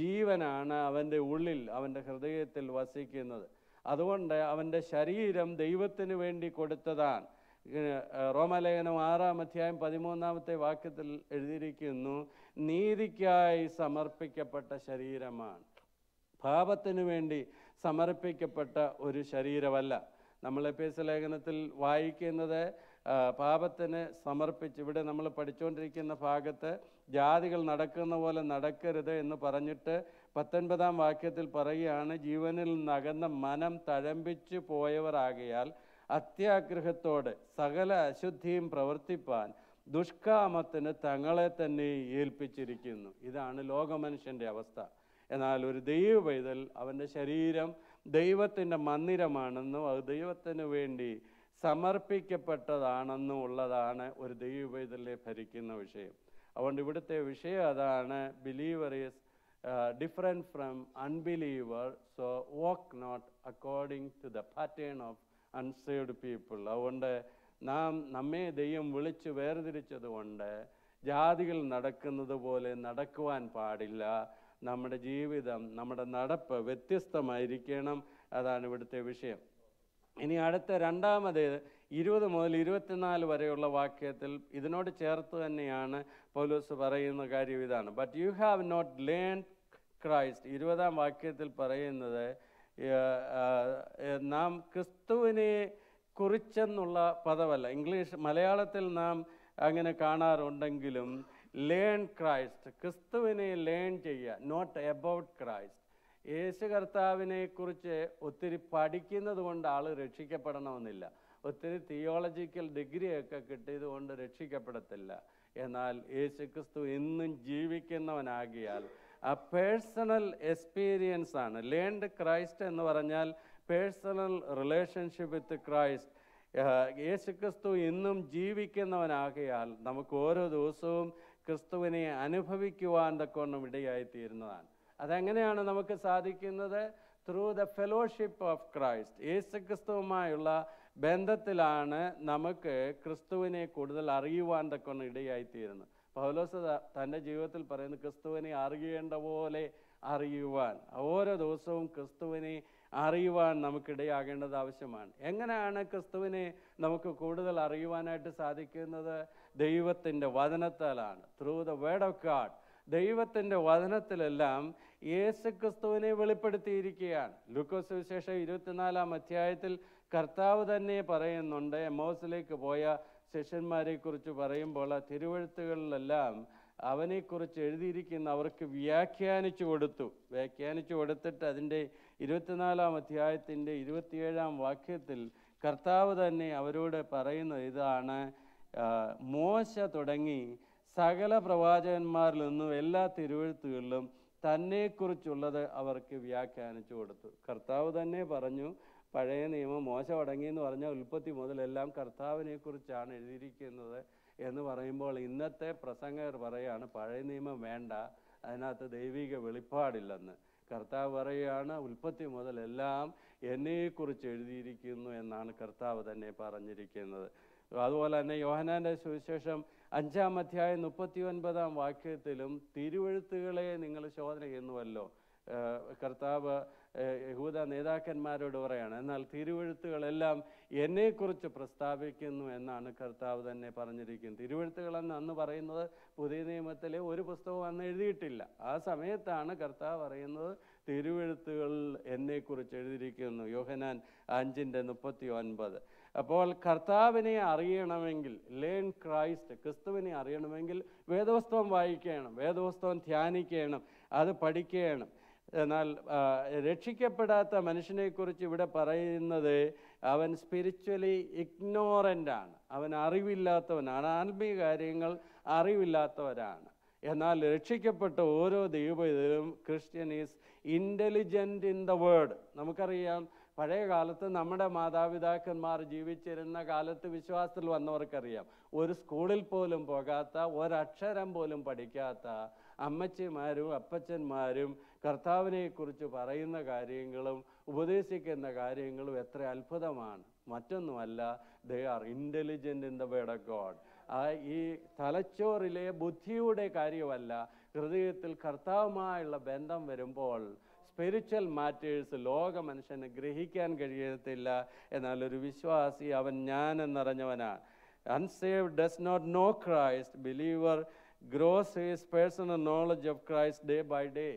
ജീവനാണ് അവൻ്റെ ഉള്ളിൽ, അവൻ്റെ ഹൃദയത്തിൽ വസിക്കുന്നത്. അതുകൊണ്ട് അവൻ്റെ ശരീരം ദൈവത്തിന് വേണ്ടി കൊടുത്തതാണ്. റോമാലേഖനം 6-ാം അധ്യായം 13-ാമത്തെ വാക്യത്തിൽ എഴുതിയിരിക്കുന്നു, നീതിക്കായി സമർപ്പിക്കപ്പെട്ട ശരീരമാണ്, പാപത്തിനു വേണ്ടി സമർപ്പിക്കപ്പെട്ട ഒരു ശരീരമല്ല. നമ്മൾ എഫേസ്യ ലേഖനത്തിൽ വായിക്കുന്നത് പാപത്തിന് സമർപ്പിച്ച്, ഇവിടെ നമ്മൾ പഠിച്ചുകൊണ്ടിരിക്കുന്ന ഭാഗത്ത് ജാതികൾ നടക്കുന്ന പോലെ നടക്കരുത് എന്ന് പറഞ്ഞിട്ട് 19-ാം വാക്യത്തിൽ പറയുകയാണ്, ജീവനിൽ നകന്ന മനം തഴമ്പിച്ചു പോയവരാകയാൽ അത്യാഗ്രഹത്തോടെ സകല അശുദ്ധിയും പ്രവർത്തിപ്പാൻ ദുഷ്കാമത്തിന് തങ്ങളെ തന്നെ ഏൽപ്പിച്ചിരിക്കുന്നു. ഇതാണ് ലോകമനുഷ്യൻ്റെ അവസ്ഥ. എന്നാൽ ഒരു ദൈവ പൈതൽ അവൻ്റെ ശരീരം ദൈവത്തിൻ്റെ മന്ദിരമാണെന്നും അത് ദൈവത്തിന് വേണ്ടി സമർപ്പിക്കപ്പെട്ടതാണെന്നും ഉള്ളതാണ് ഒരു ദൈവ പൈതലിനെ ഭരിക്കുന്ന വിഷയം. അതുകൊണ്ട് ഇവിടുത്തെ വിഷയം അതാണ്, believer is different from unbeliever, so walk not according to the pattern of unsaved people. അതുകൊണ്ട് നമ്മെ ദൈവം വിളിച്ച് വേർതിരിച്ചതുകൊണ്ട് ജാതികൾ നടക്കുന്നത് പോലെ നടക്കുവാൻ പാടില്ല. നമ്മുടെ ജീവിതം, നമ്മുടെ നടപ്പ് വ്യത്യസ്തമായിരിക്കണം. അതാണ് ഇവിടുത്തെ വിഷയം. ഇനി അടുത്ത രണ്ടാമത് 20 മുതൽ 24 വരെയുള്ള വാക്യത്തിൽ ഇതിനോട് ചേർത്ത് തന്നെയാണ് പൗലോസ് പറയുന്ന കാര്യം ഇതാണ്. But you have not learn Christ. 20-ാം വാക്യത്തിൽ പറയുന്നത്, നാം ക്രിസ്തുവിനെ കുറിച്ചെന്നുള്ള പദമല്ല, മലയാളത്തിൽ നാം അങ്ങനെ കാണാറുണ്ടെങ്കിലും ലേൺ ക്രൈസ്റ്റ്, ക്രിസ്തുവിനെ ലേൺ ചെയ്യുക, നോട്ട് എബൌട്ട് ക്രൈസ്റ്റ്. യേശു കർത്താവിനെ കുറിച്ച് ഒത്തിരി പഠിക്കുന്നത് കൊണ്ട് ആൾ രക്ഷിക്കപ്പെടണമെന്നില്ല. ഒത്തിരി തിയോളജിക്കൽ ഡിഗ്രിയൊക്കെ കിട്ടിയത് കൊണ്ട് രക്ഷിക്കപ്പെടത്തില്ല. എന്നാൽ യേശു ക്രിസ്തു ഇന്നും ജീവിക്കുന്നവനാകിയാൽ ആ പേഴ്സണൽ എക്സ്പീരിയൻസ് ആണ്. ലേൺഡ് ക്രൈസ്റ്റ് എന്ന് പറഞ്ഞാൽ പേഴ്സണൽ റിലേഷൻഷിപ്പ് വിത്ത് ക്രൈസ്റ്റ്. യേശു ക്രിസ്തു ഇന്നും ജീവിക്കുന്നവനാകിയാൽ നമുക്ക് ഓരോ ദിവസവും ക്രിസ്തുവിനെ അനുഭവിക്കുവാൻ തക്കവണ്ണം ഇടയായിത്തീരുന്നതാണ്. അതെങ്ങനെയാണ് നമുക്ക് സാധിക്കുന്നത്? Through the fellowship of Christ. യേശു ക്രിസ്തുവുമായുള്ള ബന്ധത്തിലാണ് നമുക്ക് ക്രിസ്തുവിനെ കൂടുതൽ അറിയുവാൻ തക്കവണ്ണം ഇടയായിത്തീരുന്നത്. പൗലോസ് തൻ്റെ ജീവിതത്തിൽ പറയുന്നത്, ക്രിസ്തുവിനെ അറിയേണ്ട പോലെ അറിയുവാൻ, ഓരോ ദിവസവും ക്രിസ്തുവിനെ അറിയുവാൻ നമുക്കിടയാകേണ്ടത് ആവശ്യമാണ്. എങ്ങനെയാണ് ക്രിസ്തുവിനെ നമുക്ക് കൂടുതൽ അറിയുവാനായിട്ട് സാധിക്കുന്നത്? ദൈവത്തിൻ്റെ വചനത്താലാണ്. Through the word of God. ദൈവത്തിൻ്റെ വചനത്തിലെല്ലാം യേശു ക്രിസ്തുവിനെ വെളിപ്പെടുത്തിയിരിക്കുകയാണ്. ലൂക്കോസ് സുവിശേഷം 24-ാം അധ്യായത്തിൽ കർത്താവ് തന്നെ പറയുന്നുണ്ട്, എമ്മൗസിലേക്ക് പോയ ശിഷ്യന്മാരെ കുറിച്ച് പറയുമ്പോൾ ആ തിരുവെഴുത്തുകളിലെല്ലാം അവനെക്കുറിച്ച് എഴുതിയിരിക്കുന്ന അവർക്ക് വ്യാഖ്യാനിച്ചു കൊടുത്തിട്ട് അതിൻ്റെ 24-ാം അധ്യായത്തിൻ്റെ 27-ാം വാക്യത്തിൽ കർത്താവ് തന്നെ അവരോട് പറയുന്നത് ഇതാണ്, മോശ തുടങ്ങി സകല പ്രവാചകന്മാരിൽ നിന്നും എല്ലാ തിരുവെഴുത്തുകളിലും തന്നെക്കുറിച്ചുള്ളത് അവർക്ക് വ്യാഖ്യാനിച്ചു കൊടുത്തു. കർത്താവ് തന്നെ പറഞ്ഞു, പഴയ നിയമം മോശ തുടങ്ങിയെന്ന് പറഞ്ഞാൽ ഉൽപ്പത്തി മുതലെല്ലാം കർത്താവിനെ കുറിച്ചാണ് എഴുതിയിരിക്കുന്നത് എന്ന് പറയുമ്പോൾ ഇന്നത്തെ പ്രസംഗകർ പറയാണ് പഴയ നിയമം വേണ്ട, അതിനകത്ത് ദൈവിക വെളിപ്പാടില്ലെന്ന്. കർത്താവ് പറയുകയാണ് ഉൽപ്പത്തി മുതലെല്ലാം എന്നെക്കുറിച്ച് എഴുതിയിരിക്കുന്നു എന്നാണ് കർത്താവ് തന്നെ പറഞ്ഞിരിക്കുന്നത്. അതുപോലെ തന്നെ യോഹന്നാൻ്റെ സുവിശേഷം 5-ാം അധ്യായം 39-ാം വാക്യത്തിലും തിരുവെഴുത്തുകളെ നിങ്ങൾ ശോധന ചെയ്യുന്നുവല്ലോ. കർത്താവ് യഹൂദ നേതാക്കന്മാരോട് പറയാണ്, എന്നാൽ തിരുവെഴുത്തുകളെല്ലാം എന്നെക്കുറിച്ച് പ്രസ്താവിക്കുന്നു എന്നാണ് കർത്താവ് തന്നെ പറഞ്ഞിരിക്കുന്നത്. തിരുവെഴുത്തുകളെന്ന് അന്ന് പറയുന്നത് പുതിയ നിയമത്തിലെ ഒരു പുസ്തകവും അന്ന് എഴുതിയിട്ടില്ല. ആ സമയത്താണ് കർത്താവ് പറയുന്നത് തിരുവെഴുത്തുകൾ എന്നെക്കുറിച്ച് എഴുതിയിരിക്കുന്നു. യോഹന്നാൻ 5:39. അപ്പോൾ കർത്താവിനെ അറിയണമെങ്കിൽ, ലേൺ ക്രൈസ്റ്റ്, ക്രിസ്തുവിനെ അറിയണമെങ്കിൽ വേദപുസ്തകം വായിക്കണം, വേദപുസ്തകം ധ്യാനിക്കണം, അത് പഠിക്കണം. എന്നാൽ രക്ഷിക്കപ്പെടാത്ത മനുഷ്യനെക്കുറിച്ച് ഇവിടെ പറയുന്നത് അവൻ സ്പിരിച്വലി ഇഗ്നോറൻ്റ് ആണ്, അവൻ അറിവില്ലാത്തവനാണ്, ആത്മീയ കാര്യങ്ങൾ അറിവില്ലാത്തവരാണ്. എന്നാൽ രക്ഷിക്കപ്പെട്ട ഓരോ ദൈവപൈതലും Christian is intelligent in the word. നമുക്കറിയാം പഴയ കാലത്ത് നമ്മുടെ മാതാപിതാക്കന്മാർ ജീവിച്ചിരുന്ന കാലത്ത് വിശ്വാസത്തിൽ വന്നവർക്കറിയാം, ഒരു സ്കൂളിൽ പോലും പോകാത്ത, ഒരക്ഷരം പോലും പഠിക്കാത്ത അമ്മച്ചിമാരും അപ്പച്ചന്മാരും കർത്താവിനെക്കുറിച്ച് പറയുന്ന കാര്യങ്ങളും ഉപദേശിക്കുന്ന കാര്യങ്ങളും എത്ര അത്ഭുതമാണ്. മറ്റൊന്നുമല്ല, they are intelligent in the word of God. ഈ തലച്ചോറിലെ ബുദ്ധിയുടെ കാര്യമല്ല, ഹൃദയത്തിൽ കർത്താവുമായുള്ള ബന്ധം വരുമ്പോൾ സ്പിരിച്വൽ മാറ്റേഴ്സ് ലോക മനുഷ്യന് ഗ്രഹിക്കാൻ കഴിയത്തില്ല. എന്നാൽ ഒരു വിശ്വാസി അവൻ ജ്ഞാനം നിറഞ്ഞവനാണ്. Unsaved does not know Christ. Believer grows his personal knowledge of Christ day by day.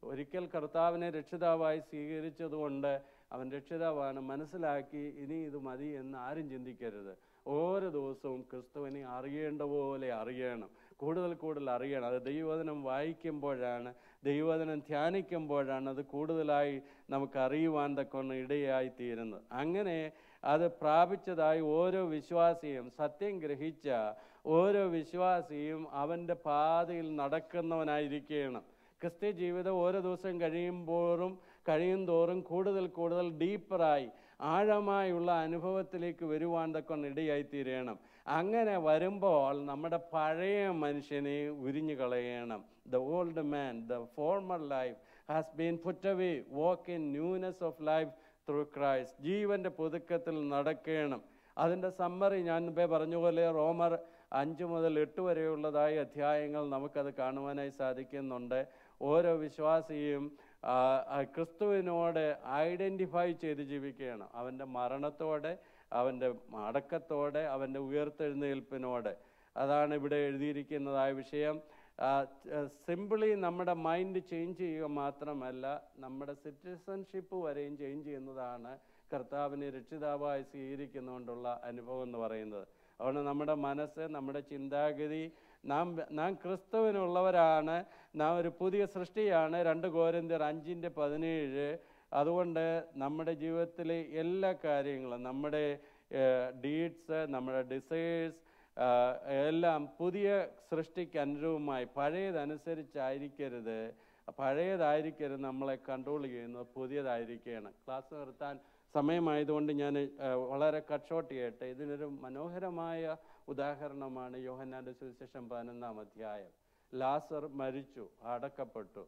ഒരിക്കൽ കർത്താവിനെ രക്ഷിതാവായി സ്വീകരിച്ചതുകൊണ്ട് അവൻ രക്ഷിതാവാണ് മനസ്സിലാക്കി ഇനി ഇത് മതി എന്ന് ആരും ചിന്തിക്കരുത്. ഓരോ ദിവസവും ക്രിസ്തുവിനെ അറിയേണ്ട പോലെ അറിയണം, കൂടുതൽ കൂടുതൽ അറിയണം. അത് ദൈവവചനം വായിക്കുമ്പോഴാണ്, ദൈവവചനം ധ്യാനിക്കുമ്പോഴാണ് അത് കൂടുതലായി നമുക്ക് അറിയുവാൻ തക്കവണ്ണം ഇടയായി തീരുന്നത്. അങ്ങനെ അത് പ്രാപിച്ചതായി ഓരോ വിശ്വാസിയും, സത്യം ഗ്രഹിച്ച ഓരോ വിശ്വാസിയും അവൻ്റെ പാതയിൽ നടക്കുന്നവനായിരിക്കണം. ക്രിസ്ത്യ ജീവിതം ഓരോ ദിവസം കഴിയും തോറും കൂടുതൽ കൂടുതൽ ഡീപ്പറായി ആഴമായുള്ള അനുഭവത്തിലേക്ക് വരുവാൻ തക്കവണ്ണം ഇടയായിത്തീരണം. അങ്ങനെ വരുമ്പോൾ നമ്മുടെ പഴയ മനുഷ്യനെ ഉരിഞ്ഞു കളയണം. The old man, the former life has been put away. Walk in newness of life through Christ. ജീവൻ്റെ പുതുക്കത്തിൽ നടക്കണം. അതിൻ്റെ സമ്മറി ഞാൻ മുമ്പേ പറഞ്ഞ പോലെ റോമർ 5 മുതൽ 8 വരെയുള്ളതായ അധ്യായങ്ങൾ നമുക്കത് കാണുവാനായി സാധിക്കുന്നുണ്ട്. ഓരോ വിശ്വാസിയും ക്രിസ്തുവിനോട് ഐഡൻറ്റിഫൈ ചെയ്ത് ജീവിക്കുകയാണ്. അവൻ്റെ മരണത്തോടെ, അവൻ്റെ അടക്കത്തോടെ, അവൻ്റെ ഉയർത്തെഴുന്നേൽപ്പിനോട്. അതാണ് ഇവിടെ എഴുതിയിരിക്കുന്നതായ വിഷയം. സിംപിളി നമ്മുടെ മൈൻഡ് ചേഞ്ച് ചെയ്യുക മാത്രമല്ല, നമ്മുടെ സിറ്റിസൺഷിപ്പ് വരെയും ചേഞ്ച് ചെയ്യുന്നതാണ് കർത്താവിനെ രക്ഷിതാവായി സ്വീകരിക്കുന്നതുകൊണ്ടുള്ള അനുഭവം എന്ന് പറയുന്നത്. അതുകൊണ്ട് നമ്മുടെ മനസ്സ്, നമ്മുടെ ചിന്താഗതി, നാം ക്രിസ്തുവിനുള്ളവരാണ്, നാം ഒരു പുതിയ സൃഷ്ടിയാണ്. 2 കൊരിന്ത്യർ 5:17. അതുകൊണ്ട് നമ്മുടെ ജീവിതത്തിലെ എല്ലാ കാര്യങ്ങളും, നമ്മുടെ ഡീഡ്സ്, നമ്മുടെ ഡിസയേഴ്സ് എല്ലാം പുതിയ സൃഷ്ടിക്ക് അനുരൂപമായി, പഴയതായിരിക്കരുത് നമ്മളെ കൺട്രോൾ ചെയ്യുന്നത്, പുതിയതായിരിക്കണം. ക്ലാസ് നിർത്താൻ സമയമായതുകൊണ്ട് ഞാൻ വളരെ കട്ട് ഷോട്ട് ചെയ്യട്ടെ. ഇതിനൊരു മനോഹരമായ ഉദാഹരണമാണ് യോഹന്നാൻ്റെ സുവിശേഷം 11-ാം അധ്യായം. ലാസർ മരിച്ചു, അടക്കപ്പെട്ടു.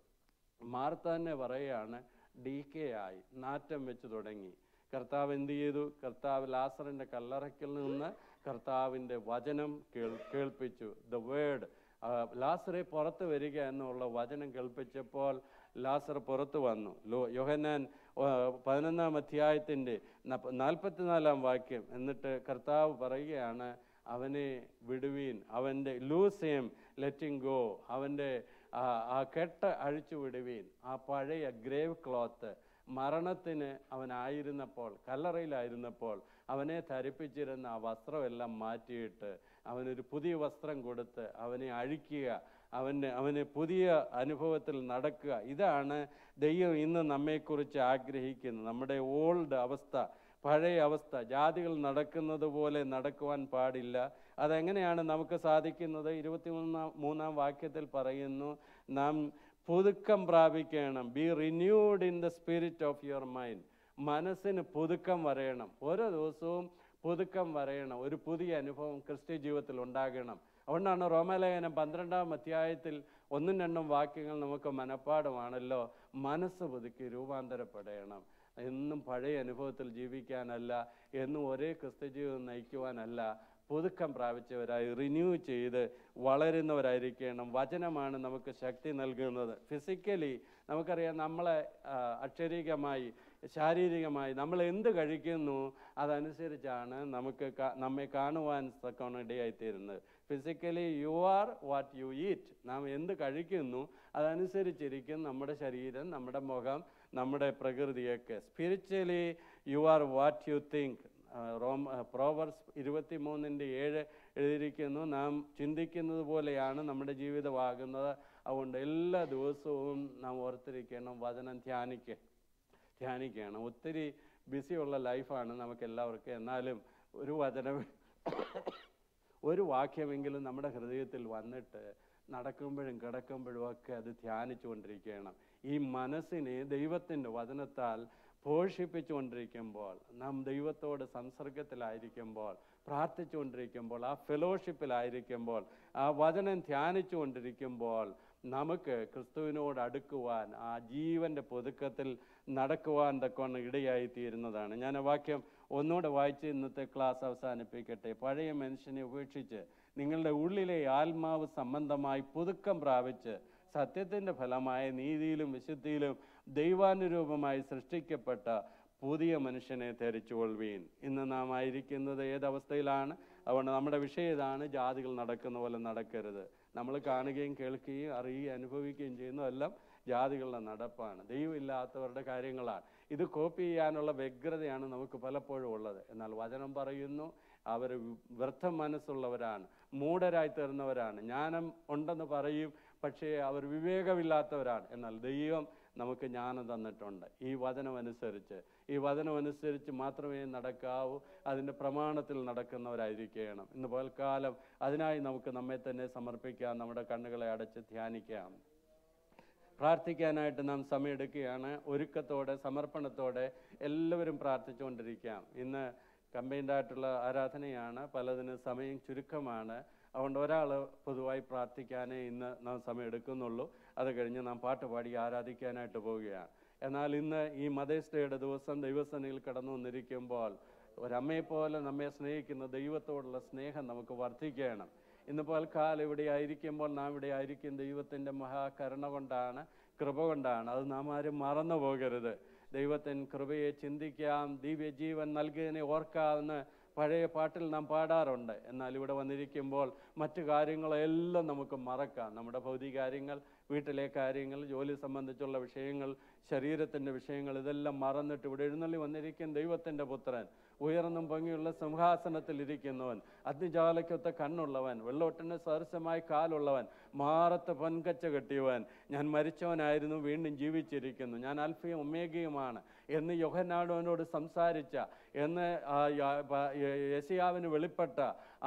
മാർത്ത തന്നെ പറയുകയാണ്, ഡീക്കേ ആയി, നാറ്റം വെച്ച് തുടങ്ങി. കർത്താവ് എന്ത് ചെയ്തു? കർത്താവ് ലാസറിൻ്റെ കല്ലറയ്ക്കിൽ നിന്ന് കർത്താവിൻ്റെ വചനം കേൾപ്പിച്ചു. ദ വേർഡ്, ലാസറെ പുറത്ത് വരിക എന്നുള്ള വചനം കേൾപ്പിച്ചപ്പോൾ ലാസർ പുറത്തു വന്നു. യോഹന്നാൻ 11-ാം അധ്യായത്തിൻ്റെ 44-ാം വാക്യം. എന്നിട്ട് കർത്താവ് പറയുകയാണ്, അവനെ വിടുവീൻ, അവൻ്റെ loose him, let him go, അവൻ്റെ ആ കെട്ട് അഴിച്ചു വിടുവീൻ. ആ പഴയ ഗ്രേവ് ക്ലോത്ത്, മരണത്തിന് അവനായിരുന്നപ്പോൾ, കല്ലറയിലായിരുന്നപ്പോൾ അവനെ ധരിപ്പിച്ചിരുന്ന ആ വസ്ത്രമെല്ലാം മാറ്റിയിട്ട് അവനൊരു പുതിയ വസ്ത്രം കൊടുത്ത് അവനെ അഴിക്കുക, അവന് പുതിയ അനുഭവത്തിൽ നടക്കുക. ഇതാണ് ദൈവം ഇന്ന് നമ്മെക്കുറിച്ച് ആഗ്രഹിക്കുന്നത്. നമ്മുടെ ഓൾഡ് അവസ്ഥ, പഴയ അവസ്ഥ, ജാതികൾ നടക്കുന്നത് പോലെ നടക്കുവാൻ പാടില്ല. അതെങ്ങനെയാണ് നമുക്ക് സാധിക്കുന്നത്? 23-ാം വാക്യത്തിൽ പറയുന്നു, നാം പുതുക്കം പ്രാപിക്കണം. Be renewed in the spirit of your mind. മനസ്സിന് പുതുക്കം വരയണം. ഓരോ ദിവസവും പുതുക്കം വരയണം. ഒരു പുതിയ അനുഭവം ക്രിസ്ത്യ ജീവിതത്തിൽ ഉണ്ടാകണം. അതുകൊണ്ടാണ് റോമാലേഖനം 12-ാം അധ്യായത്തിൽ 1-2 വാക്യങ്ങൾ നമുക്ക് മനഃപ്പാടമാണല്ലോ. മനസ്സ് പുതുക്കി രൂപാന്തരപ്പെടണം. എന്നും പഴയ അനുഭവത്തിൽ ജീവിക്കാനല്ല, എന്നും ഒരേ ക്രിസ്ത്യ ജീവിതം നയിക്കുവാനല്ല, പുതുക്കം പ്രാപിച്ചവരായി റിന്യൂ ചെയ്ത് വളരുന്നവരായിരിക്കണം. വചനമാണ് നമുക്ക് ശക്തി നൽകുന്നത്. ഫിസിക്കലി നമുക്കറിയാം, നമ്മളെ അക്ഷരീകമായി, ശാരീരികമായി നമ്മൾ എന്ത് കഴിക്കുന്നു അതനുസരിച്ചാണ് നമ്മെ കാണുവാൻ തക്കവണ്ണം ഇടയായിത്തീരുന്നത്. Physically you are what you eat. നാം എന്ത് കഴിക്കുന്നു അതനുസരിച്ചിരിക്കും നമ്മുടെ ശരീരം, നമ്മുടെ മുഖം, നമ്മുടെ പ്രകൃതിയൊക്കെ. Spiritually you are what you think. Proverbs 23:7 എഴുതിയിരിക്കുന്നു, നാം ചിന്തിക്കുന്നത് പോലെയാണ് നമ്മുടെ ജീവിതമാകുന്നത്. അതുകൊണ്ട് എല്ലാ ദിവസവും നാം ഓർത്തിരിക്കണം, വചനം ധ്യാനിക്കണം. ഒത്തിരി ബിസിയുള്ള ലൈഫാണ് നമുക്ക് എല്ലാവർക്കും. എന്നാലും ഒരു വചനം, ഒരു വാക്യമെങ്കിലും നമ്മുടെ ഹൃദയത്തിൽ വന്നിട്ട് നടക്കുമ്പോഴും കിടക്കുമ്പോഴും ഒക്കെ അത് ധ്യാനിച്ചു കൊണ്ടിരിക്കണം. ഈ മനസ്സിനെ ദൈവത്തിൻ്റെ വചനത്താൽ പോഷിപ്പിച്ചുകൊണ്ടിരിക്കുമ്പോൾ, നാം ദൈവത്തോട് സംസർഗത്തിലായിരിക്കുമ്പോൾ, പ്രാർത്ഥിച്ചുകൊണ്ടിരിക്കുമ്പോൾ, ആ ഫെലോഷിപ്പിലായിരിക്കുമ്പോൾ, ആ വചനം ധ്യാനിച്ചുകൊണ്ടിരിക്കുമ്പോൾ നമുക്ക് ക്രിസ്തുവിനോട് അടുക്കുവാൻ, ആ ജീവൻ്റെ പുതുക്കത്തിൽ നടക്കുവാൻ തക്കവണ്ണം ഇടയായിത്തീരുന്നതാണ്. ഞാൻ ആ വാക്യം ഒന്നുകൂടെ വായിച്ച് ഇന്നത്തെ ക്ലാസ് അവസാനിപ്പിക്കട്ടെ. പഴയ മനുഷ്യനെ ഉപേക്ഷിച്ച് നിങ്ങളുടെ ഉള്ളിലെ ആത്മാവ് സംബന്ധമായി പുതുക്കം പ്രാപിച്ച് സത്യത്തിൻ്റെ ഫലമായ നീതിയിലും വിശുദ്ധിയിലും ദൈവാനുരൂപമായി സൃഷ്ടിക്കപ്പെട്ട പുതിയ മനുഷ്യനെ ധരിച്ചുകൊള്ളുവീൻ. ഇന്ന് നാം ആയിരിക്കുന്നത് ഏതവസ്ഥയിലാണ്? അതുകൊണ്ട് നമ്മുടെ വിഷയം ഇതാണ്: ജാതികൾ നടക്കുന്ന പോലെ നടക്കരുത്. നമ്മൾ കാണുകയും കേൾക്കുകയും അറിയുകയും അനുഭവിക്കുകയും ചെയ്യുന്നതെല്ലാം ജാതികളുടെ നടപ്പാണ്, ദൈവമില്ലാത്തവരുടെ കാര്യങ്ങളാണ്. ഇത് കോപ്പി ചെയ്യാനുള്ള വ്യഗ്രതയാണ് നമുക്ക് പലപ്പോഴും ഉള്ളത്. എന്നാൽ വചനം പറയുന്നു, അവർ വ്യർത്ഥ മനസ്സുള്ളവരാണ്, മൂഢരായി തീർന്നവരാണ്, ജ്ഞാനം ഉണ്ടെന്ന് പറയും, പക്ഷേ അവർ വിവേകമില്ലാത്തവരാണ്. എന്നാൽ ദൈവം നമുക്ക് ജ്ഞാനം തന്നിട്ടുണ്ട്. ഈ വചനമനുസരിച്ച് മാത്രമേ നടക്കാവൂ. അതിൻ്റെ പ്രമാണത്തിൽ നടക്കുന്നവരായിരിക്കണം. ഇന്ന് പകൽക്കാലം അതിനായി നമുക്ക് നമ്മെ തന്നെ സമർപ്പിക്കാം. നമ്മുടെ കണ്ണുകളെ അടച്ച് ധ്യാനിക്കാം. പ്രാർത്ഥിക്കാനായിട്ട് നാം സമയമെടുക്കുകയാണ്. ഒരുക്കത്തോടെ, സമർപ്പണത്തോടെ എല്ലാവരും പ്രാർത്ഥിച്ചുകൊണ്ടിരിക്കാം. ഇന്ന് കമ്പൈൻഡായിട്ടുള്ള ആരാധനയാണ്, പലതിന് സമയം ചുരുക്കമാണ്. അതുകൊണ്ട് ഒരാൾ പൊതുവായി പ്രാർത്ഥിക്കാനേ ഇന്ന് നാം സമയം എടുക്കുന്നുള്ളൂ. അത് കഴിഞ്ഞ് നാം പാട്ട് പാടി ആരാധിക്കാനായിട്ട് പോവുകയാണ്. എന്നാൽ ഇന്ന് ഈ മദേഴ്സ് ഡേയുടെ ദിവസം ദൈവസന്നിധിയിൽ കടന്നു വന്നിരിക്കുമ്പോൾ ഒരമ്മയെപ്പോലെ നമ്മെ സ്നേഹിക്കുന്ന ദൈവത്തോടുള്ള സ്നേഹം നമുക്ക് വർദ്ധിക്കണം. ഇന്ന് പൽക്കാലം ഇവിടെ ആയിരിക്കുമ്പോൾ നാം ഇവിടെ ആയിരിക്കും ദൈവത്തിൻ്റെ മഹാകരുണ കൊണ്ടാണ്, കൃപ കൊണ്ടാണ്. അത് നാം ആരും മറന്നു പോകരുത്. ദൈവത്തിൻ കൃപയെ ചിന്തിക്കാം, ദിവ്യജീവൻ നൽകിയതിനെ ഓർക്കാമെന്ന് പഴയ പാട്ടിൽ നാം പാടാറുണ്ട്. എന്നാൽ ഇവിടെ വന്നിരിക്കുമ്പോൾ മറ്റു കാര്യങ്ങളെല്ലാം നമുക്ക് മറക്കാം. നമ്മുടെ ഭൗതിക കാര്യങ്ങൾ, വീട്ടിലെ കാര്യങ്ങൾ, ജോലി സംബന്ധിച്ചുള്ള വിഷയങ്ങൾ, ശരീരത്തിൻ്റെ വിഷയങ്ങൾ, ഇതെല്ലാം മറന്നിട്ട് ഇവിടെ എഴുന്നള്ളി വന്നിരിക്കും ദൈവത്തിൻ്റെ പുത്രൻ, ഉയർന്നും ഭംഗിയുള്ള സിംഹാസനത്തിൽ ഇരിക്കുന്നവൻ, അഗ്നിജ്വാലയ്ക്കൊത്ത കണ്ണുള്ളവൻ, വെള്ളോട്ടിന് സദൃശമായി കാലുള്ളവൻ, മാറത്ത് പൊൻകച്ച കെട്ടിയവൻ, ഞാൻ മരിച്ചവനായിരുന്നു വീണ്ടും ജീവിച്ചിരിക്കുന്നു, ഞാൻ അൽഫയും ഒമേഗയുമാണ് എന്ന് യോഹന്നാനോട് സംസാരിച്ച, എന്ന് യെശയ്യാവിന് വെളിപ്പെട്ട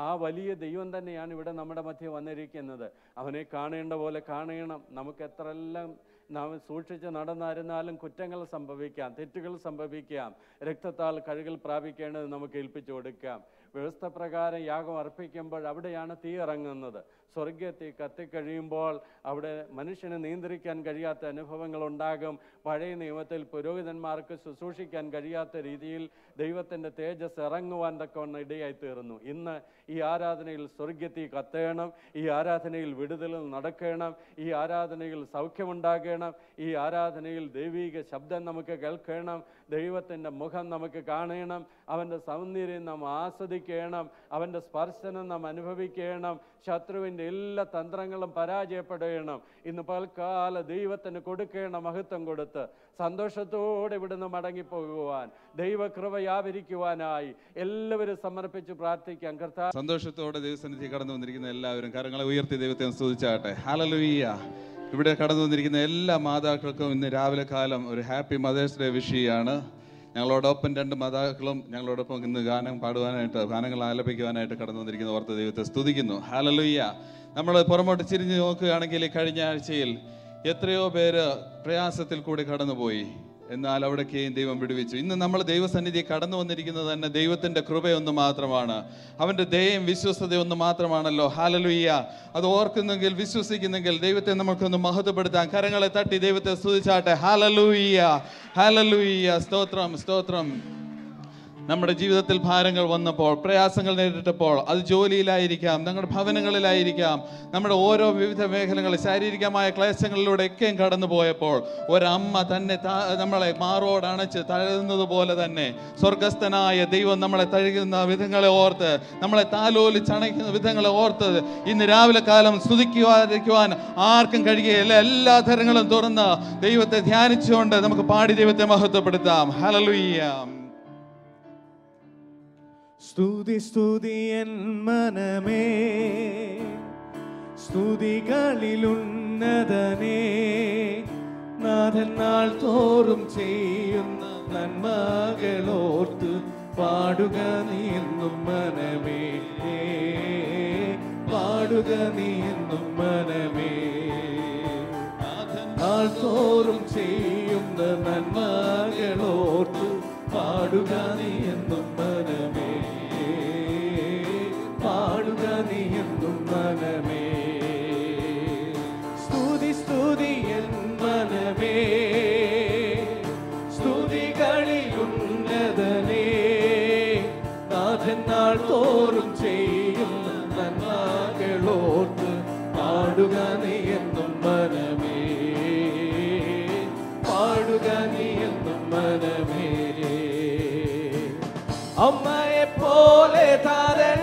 ആ വലിയ ദൈവം തന്നെയാണ് ഇവിടെ നമ്മുടെ മധ്യേ വന്നിരിക്കുന്നത്. അവനെ കാണേണ്ട പോലെ കാണണം. നമുക്ക് എത്രയെല്ലാം നാം സൂക്ഷിച്ച് നടന്നായിരുന്നാലും കുറ്റങ്ങൾ സംഭവിക്കാം, തെറ്റുകൾ സംഭവിക്കാം. രക്തത്താൽ കഴുകൽ പ്രാപിക്കേണ്ടത് നമുക്ക് ഏൽപ്പിച്ചു കൊടുക്കാം. വ്യവസ്ഥ പ്രകാരം യാഗം അർപ്പിക്കുമ്പോൾ അവിടെയാണ് തീ ഇറങ്ങുന്നത്. സ്വർഗത്തിൽ കത്തിക്കഴിയുമ്പോൾ അവിടെ മനുഷ്യനെ നിയന്ത്രിക്കാൻ കഴിയാത്ത അനുഭവങ്ങൾ ഉണ്ടാകും. പഴയ നിയമത്തിൽ പുരോഹിതന്മാർക്ക് ശുശ്രൂഷിക്കാൻ കഴിയാത്ത രീതിയിൽ ദൈവത്തിൻ്റെ തേജസ് ഇറങ്ങുവാൻ തക്കവണ്ണം ഇടയായി തീർന്നു. ഇന്ന് ഈ ആരാധനയിൽ സ്വർഗത്തിൽ കത്തേണം, ഈ ആരാധനയിൽ വിടുതൽ നടക്കണം, ഈ ആരാധനയിൽ സൗഖ്യമുണ്ടാകണം, ഈ ആരാധനയിൽ ദൈവിക ശബ്ദം നമുക്ക് കേൾക്കണം, ദൈവത്തിൻ്റെ മുഖം നമുക്ക് കാണണം, അവൻ്റെ സൗന്ദര്യം നാം ആസ്വദിക്കണം, അവൻ്റെ സ്പർശനം നാം അനുഭവിക്കണം, ശത്രുവിൻ്റെ എല്ലാ തന്ത്രങ്ങളും പരാജയപ്പെടണം. ഇന്ന് പൽക്കാല ദൈവത്തിന് കൊടുക്കേണ്ട മഹത്വം കൊടുത്ത് സന്തോഷത്തോടെ ഇവിടുന്ന് മടങ്ങിപ്പോകുവാൻ, ദൈവകൃപ വ്യാപരിക്കുവാനായി എല്ലാവരും സമർപ്പിച്ച് പ്രാർത്ഥിക്കാം. കർത്താവ് സന്തോഷത്തോടെ ദൈവസന്നിധി കടന്നു വന്നിരിക്കുന്ന എല്ലാവരും കരങ്ങളെ ഉയർത്തി ദൈവത്തെ സ്തുതിച്ചാട്ടെ. ഹല്ലേലൂയ. ഇവിടെ കടന്നു വന്നിരിക്കുന്ന എല്ലാ മാതാക്കൾക്കും ഇന്ന് രാവിലെ കാലം ഒരു ഹാപ്പി മദേഴ്സ് ഡേ വിഷ് ചെയ്യാണ്. ഞങ്ങളോടൊപ്പം 2 മാതാക്കളും ഞങ്ങളോടൊപ്പം ഇന്ന് ഗാനങ്ങൾ ആലപിക്കുവാനായിട്ട് കടന്നു വന്നിരിക്കുന്ന ഓർത്ത് ദൈവത്തെ സ്തുതിക്കുന്നു. ഹല്ലേലൂയ. നമ്മൾ പുറമോട്ട് ചിരിഞ്ഞു നോക്കുകയാണെങ്കിൽ കഴിഞ്ഞ ആഴ്ചയിൽ എത്രയോ പേര് പ്രയാസത്തിൽ കൂടി കടന്നുപോയി, എന്നാൽ അവിടേക്കെയും ദൈവം വിടുവിച്ചു. ഇന്ന് നമ്മൾ ദൈവസന്നിധി കടന്നു വന്നിരിക്കുന്നത് തന്നെ ദൈവത്തിൻ്റെ കൃപയൊന്ന് മാത്രമാണ്, അവൻ്റെ ദയയും വിശ്വസ്തതയൊന്ന് മാത്രമാണല്ലോ. ഹല്ലേലൂയ. അത് ഓർക്കുന്നെങ്കിൽ, വിശ്വസിക്കുന്നെങ്കിൽ ദൈവത്തെ നമുക്കൊന്ന് മഹത്വപ്പെടുത്താം. കരങ്ങളെ തട്ടി ദൈവത്തെ സ്തുതിച്ചാട്ടെ. Hallelujah, hallelujah. സ്തോത്രം, സ്തോത്രം. നമ്മുടെ ജീവിതത്തിൽ ഭാരങ്ങൾ വന്നപ്പോൾ, പ്രയാസങ്ങൾ നേരിട്ടപ്പോൾ, അത് ജോലിയിലായിരിക്കാം, നമ്മുടെ ഭവനങ്ങളിലായിരിക്കാം, നമ്മുടെ ഓരോ വിവിധ മേഖലകളിൽ ശാരീരികമായ ക്ലേശങ്ങളിലൂടെയൊക്കെയും കടന്നു പോയപ്പോൾ ഒരമ്മ തന്നെ നമ്മളെ മാറോട് അണച്ച് തഴുകുന്നത് പോലെ തന്നെ സ്വർഗസ്ഥനായ ദൈവം നമ്മളെ തഴുകുന്ന വിധങ്ങളെ ഓർത്ത്, നമ്മളെ താലോലിച്ചണയ്ക്കുന്ന വിധങ്ങളെ ഓർത്ത് ഇന്ന് രാവിലെ കാലം സ്തുതിക്കുവാൻ ആർക്കും കഴിയുകയില്ല. എല്ലാ തരങ്ങളും തുറന്ന് ദൈവത്തെ ധ്യാനിച്ചുകൊണ്ട് നമുക്ക് പാടി ദൈവത്തെ മഹത്വപ്പെടുത്താം. ഹല്ലേലൂയ. സ്തുതി സ്തുതി എൻ മനമേ, സ്തുതികളിലുന്നതനേ, നാഥൻ നാൾ തോറും ചെയ്യുന്ന നന്മകളോർത്ത് പാടുക നീ എന്നും മനമേ, പാടുക നീ എന്നും മനമേ. നാഥൻ നാൾ തോറും ചെയ്യുന്ന ചെയ്യുന്ന നന്മകളോർത്ത് പാടുക നീ എന്നും മനമേ, പാടുക നീ എന്നും മനമേ. സ്തുതി സ്തുതി എൻ മനമേ, സ്തുതികളിൽ ഉന്നതനേ, നാഥൻ നാൾ തോറും ചെയ്യുന്ന നന്മകളോർത്ത് പാടുക നീ എന്നും മനമേ, പാടുക നീ എന്നും മനമേ. അമ്മയെ പോലെ താരൻ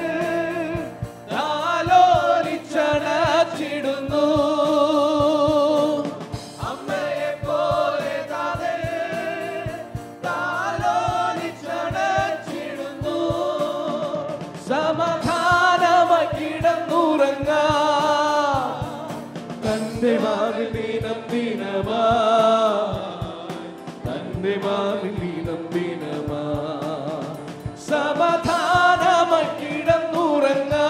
ആലോലിച്ചണച്ചിടുന്നു, അമ്മയെ പോലെ താരൻ ആലോലിച്ചണച്ചിടുന്നു. സമാധാനമായി കിടന്നുറങ്ങാ തന്റെ മാവിൽ ദിനം ദിനമാ, തന്റെ മാവിൽ ദിനം ദിനമാ. സമാധാനമായി കിടന്നുറങ്ങാ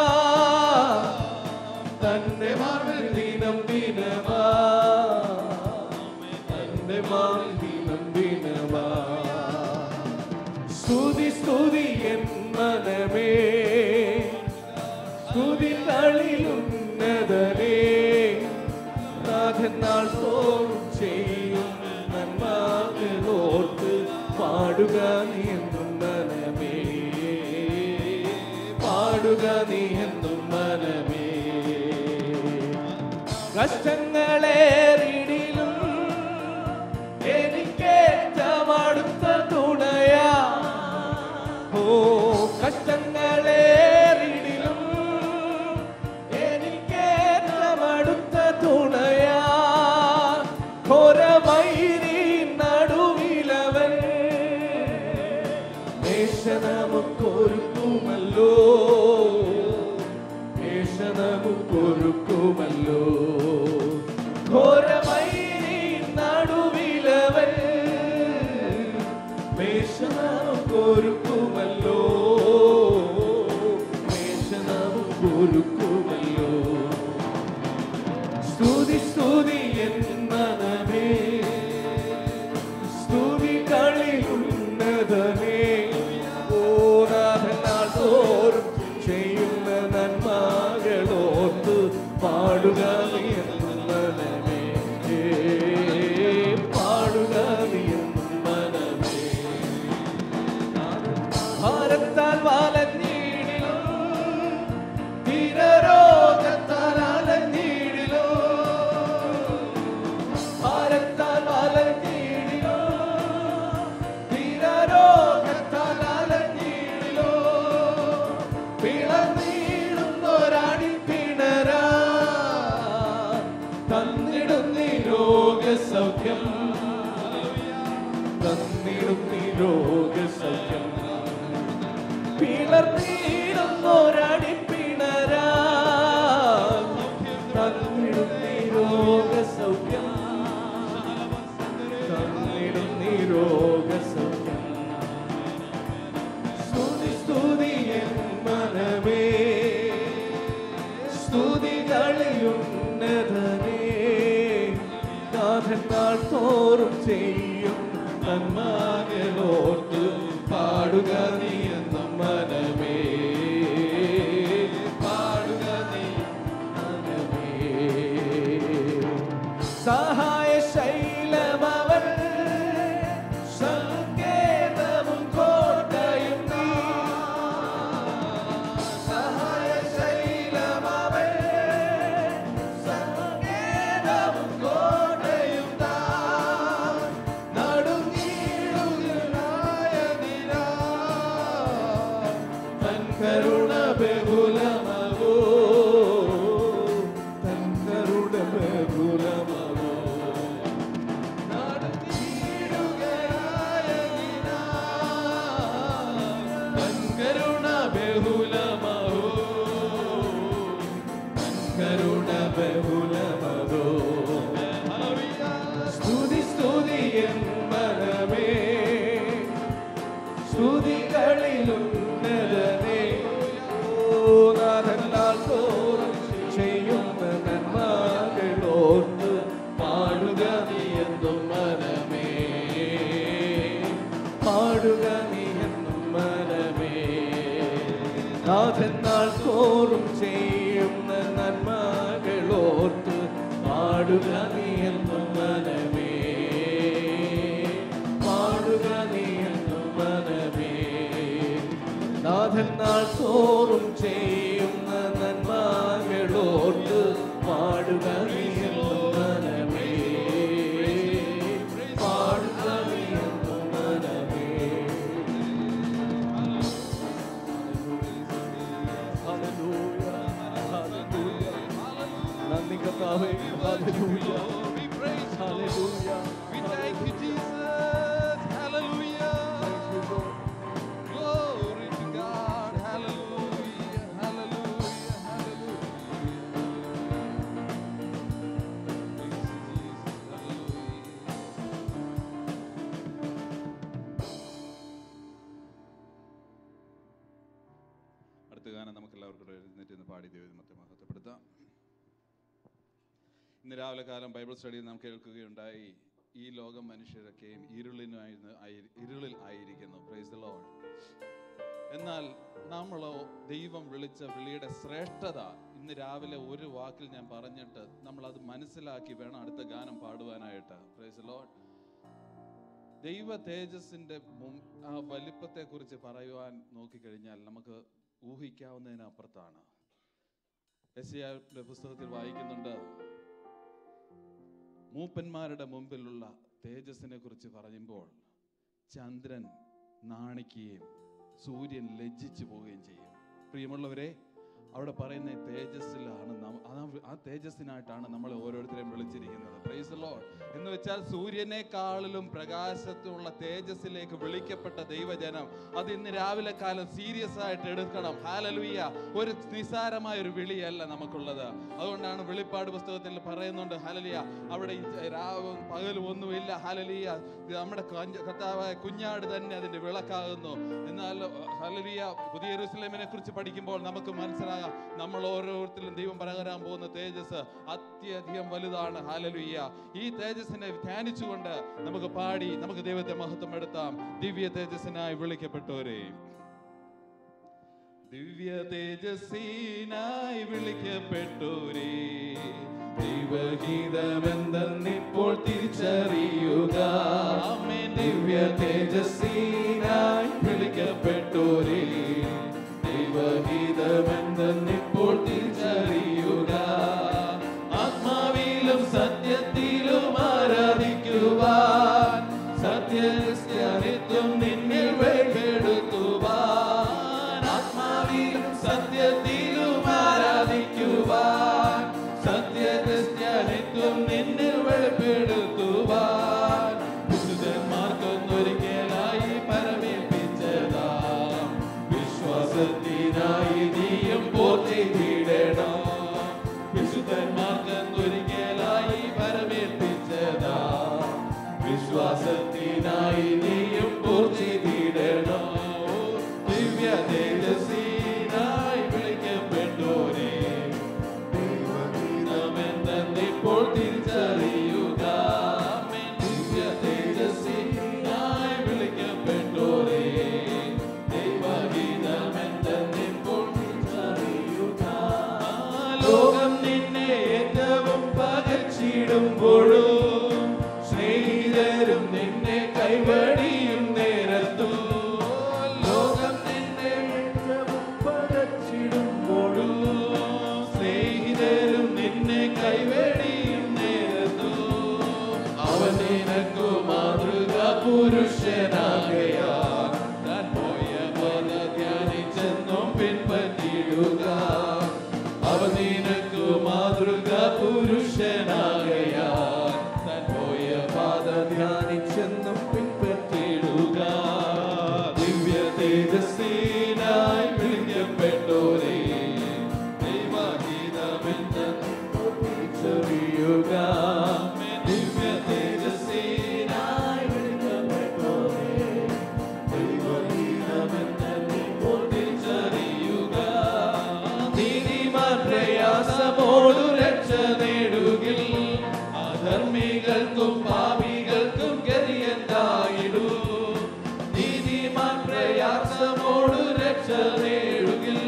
തന്റെ മാവിൽ ദിനം ദിനമാ, തന്റെ മാവിൽ ദിനം ദിനമാ. സ്തുതി സ്തുതി എൻ മനമേ, സ്തുതികളിൽ ഉന്നതനേ, നാഥൻ നാൾ തോറും ചെയ്യും നന്മകളോർത്ത് പാടുക നീ എന്നും മനമേ, പാടുക നീ എന്നും മനമേ. കഷ്ടങ്ങളേറിടിലും എനിക്കേറ്റം അടുത്ത തുണയാ, ഓ കഷ്ടങ്ങളേറിടിലും എനിക്കേറ്റം അടുത്ത തുണയാ. ഘോരവൈരി നടുവിലവൻ മേശ നമുക്കൊരുക്കുമല്ലോ, മേശ നമുക്കൊരുക്കുമല്ലോ. ഘോരവൈരി നടുവിലവൻ മേശ നമുക്കൊരുക്കുമല്ലോ, മേശ നമുക്കൊരുക്കുമല്ലോ. സ്തുതി സ്തുതി എൻ മനമേ, സ്തുതികളിൽ ഉന്നതനേ, ഓ നാഥൻ നാൾ തോറും ചെയ്യുന്ന നന്മകളോർത്ത് പാടുക നീ എന്നും മനമേ, പാടുക നീ എന്നും മനമേ. ഭാരത്താൽ വലഞ്ഞിടിലും തീരരോഗത്താൽ അലഞ്ഞിടിലും, ഭാരത്താൽ വലഞ്ഞിടിലും തീരരോഗത്താൽ അലഞ്ഞിടിലും, പിളർന്നിടുന്നൊരാടി പിണരാ തന്നിടും നീ രോഗസൗഖ്യം, തന്നിടും നീ രോഗസൗഖ്യം. പിളർന്നിടുന്നൊരാടി പിണരാ തന്നിടും നീ രോഗസൗഖ്യം, തന്നിടും നീ രോഗസൗഖ്യം. സ്തുതി സ്തുതി എൻ മനമേ, സ്തുതികളിൽ ഉന്നതനേ, നാഥൻ നാൾ തോറും ചെയ്യും നന്മകളോർത്ത് പാടുക നീ എന്നും മനമേ, പാടുക നീ മനമേ. സഹായശൈലമവൻ സങ്കേതവും കോട്ടയും നീ, സഹായശൈലമവൻ സങ്കേതവും കോട്ടയും താൻ. നടുങ്ങിടുകയായ നിരാ തൻ കരുണ ബഹുലമവോ, തൻ കരുണ ബഹുലമവോ. നടുങ്ങിടുകയായ നിരാ തൻ കരുണ ബഹുലമവോ, തൻ കരുണ ബഹുലമവോ. സ്തുതി സ്തുതി എൻ മനമേ, സ്തുതികളിൽ ഉന്നതനേ, ഓ നാഥൻ നാൾ തോറും ചെയ്യുന്ന നന്മകളോർത്ത് പാടുക നീ എന്നും മനമേ, നാഥൻ നാൾ തോറും ചെയ്യുന്ന നന്മകളോർത്ത് പാടുക നീ എന്നും മനമേ, പാടുക നീ എന്നും മനമേ. നാഥൻ നാൾ തോറും ചെയ്യുന്ന നന്മകളോർത്ത് പാടുക നീ എന്നും മനമേ, പാടുക നീ എന്നും മനമേ. നന്ദി കർത്താവേ, hallelujah, hallelujah. We thank you, Jesus. Hallelujah. Glory to God. Hallelujah. Hallelujah. Hallelujah. Praise Jesus. Hallelujah. അടുത്ത ഗാനം നമുക്ക് എല്ലാവർക്കും എഴുന്നേറ്റ് നിന്ന് പാടി ദൈവത്തെ മഹത്വപ്പെടുത്താം. ഇന്ന് രാവിലെ കാലം ബൈബിൾ സ്റ്റഡിയിൽ നാം കേൾക്കുകയുണ്ടായി, ഈ ലോകം മനുഷ്യരൊക്കെയും ഇരുളിൽ ആയിരിക്കുന്നു. Praise the Lord. എന്നാൽ നമ്മളോ ദൈവം വിളിച്ച വിളിയുടെ ശ്രേഷ്ഠത ഇന്ന് രാവിലെ ഒരു വാക്കിൽ ഞാൻ പറഞ്ഞിട്ട് നമ്മളത് മനസ്സിലാക്കി വേണം അടുത്ത ഗാനം പാടുവാനായിട്ട്. Praise the Lord. ദൈവ തേജസ്സിന്റെ ആ വലിപ്പത്തെ കുറിച്ച് പറയുവാൻ നോക്കിക്കഴിഞ്ഞാൽ നമുക്ക് ഊഹിക്കാവുന്നതിനപ്പുറത്താണ്. യെശയ്യായുടെ പുസ്തകത്തിൽ വായിക്കുന്നുണ്ട്, മൂപ്പന്മാരുടെ മുമ്പിലുള്ള തേജസ്സിനെ കുറിച്ച് പറയുമ്പോൾ ചന്ദ്രൻ നാണിക്കുകയും സൂര്യൻ ലജ്ജിച്ചു പോവുകയും ചെയ്യും. പ്രിയമുള്ളവരെ, അവിടെ പറയുന്ന തേജസ്സിലാണ് ആ തേജസ്സിനായിട്ടാണ് നമ്മളെ ഓരോരുത്തരെയും വിളിച്ചിരിക്കുന്നത്. Praise the Lord. എന്ന് വെച്ചാൽ സൂര്യനേക്കാളിലും പ്രകാശത്തുള്ള തേജസ്സിലേക്ക് വിളിക്കപ്പെട്ട ദൈവജനം അത് ഇന്ന് രാവിലെ കാലം സീരിയസ് ആയിട്ട് എടുക്കണം. ഹല്ലേലൂയ. ഒരു നിസാരമായ ഒരു വിളിയല്ല നമുക്കുള്ളത്. അതുകൊണ്ടാണ് വെളിപ്പാട് പുസ്തകത്തിൽ പറയുന്നുണ്ട്, ഹല്ലേലൂയ, അവിടെ രാവും പകലും ഒന്നുമില്ല. ഹല്ലേലൂയ, നമ്മുടെ കർത്താവായ കുഞ്ഞാട് തന്നെ അതിന്റെ വിളക്കാകുന്നു. എന്നാൽ ഹല്ലേലൂയ, പുതിയ യെരൂശലേമിനെ കുറിച്ച് പഠിക്കുമ്പോൾ നമുക്ക് മനസ്സിലാകാം, നമ്മൾ ഓരോരുത്തരും ദൈവം പകരാൻ പോകുന്ന തേജസ് അത്യധികം വലുതാണ്. ഹല്ലേലൂയ. ഈ തേജസ്സിനെ ധ്യാനിച്ചുകൊണ്ട് നമുക്ക് പാടി നമുക്ക് ദൈവത്തെ മഹത്വപ്പെടുത്താം. ദിവ്യ തേജസ്സിനായി വിളിക്കപ്പെട്ടവരെ, ദിവ്യ തേജസ്സിനായി വിളിക്കപ്പെട്ടോരേ, ദൈവഗീതമെന്തെന്നിപ്പോൾ തിരിച്ചറിയുക. ആമേൻ. ദിവ്യ തേജസ്സിനായി വിളിക്കപ്പെട്ടോരേ, ദൈവഗീതമെന്തെന്നിപ്പോൾ തിരിച്ചറിയുക. ആത്മാവിലും സത്യത്തിലും ആരാധിക്കുവാൻ, സത്യക്രിസ്ത്യാനിത്വം നിന്നിൽ വെളിപ്പെടുത്തുവാൻ. ആത്മാവിലും സത്യത്തിലും ആരാധിക്കുവാൻ, സത്യക്രിസ്ത്യാനിത്വം നിന്നിൽ വെളിപ്പെടുത്തുവാൻ. വിശുദ്ധന്മാർക്കൊന്നൊരിക്കലായി പരമേൽപ്പിച്ചതാം വിശ്വാസത്തിനായി നീയും പോറ്റിയിടണം. വിശുദ്ധന്മാർക്കൊന്നൊരിക്കലായി പരമേൽപ്പിച്ചതാം വിശ്വാസത്തിനായി നീയും പോറ്റിയിടണം. ദിവ്യ തേജസ്സിനായി വിളിക്കപ്പെട്ടോരേ, ദൈവഗീതമെന്തെന്നിപ്പോൾ തിരിച്ചറിയുക. ദിവ്യ തേജസ്സിനായി വിളിക്കപ്പെട്ടോരേ, ദൈവഗീതമെന്തെന്നിപ്പോൾ തിരിച്ചറിയുക. ലോകം നിന്നെ ഏറ്റവും പകച്ചിടുമ്പോഴും സ്നേഹിതരും നിന്നെ കൈവടിയും നേരത്തും, ലോകം നിന്നെ ഏറ്റവും പകച്ചിടുമ്പോഴും സ്നേഹിതരും നിന്നെ കൈവടിയും നേരത്തും, അവൻ നിനക്കു മാതൃക പുരുഷനാകയാൽ താൻ പോയ പദ ധ്യാനിച്ചെന്നും പിൻപറ്റിടുക. അവൻ നിനക്കു മാതൃക പുരുഷനാകയാൽ താൻ പോയ പാത ധ്യാനിച്ചെന്നും പിൻപറ്റിടുക. ദിവ്യ തേജസ്സിനായി വിളിക്കപ്പെട്ടോരേ, ദൈവഗീതമെന്തെന്നിപ്പോൾ തിരിച്ചറിയുക. ദിവ്യ തേജസ്സിനായി വിളിക്കപ്പെട്ടോരേ, ദൈവഗീതമെന്തെന്നിപ്പോൾ തിരിച്ചറിയുക. നീതിമാൻ പ്രയാസമോടു രക്ഷ നേടുകിൽ, അധർമ്മികൾക്കും പാപികൾക്കും ഗതിയെന്തായിടും. നീതിമാൻ പ്രയാസമോടു രക്ഷ നേടുകിൽ,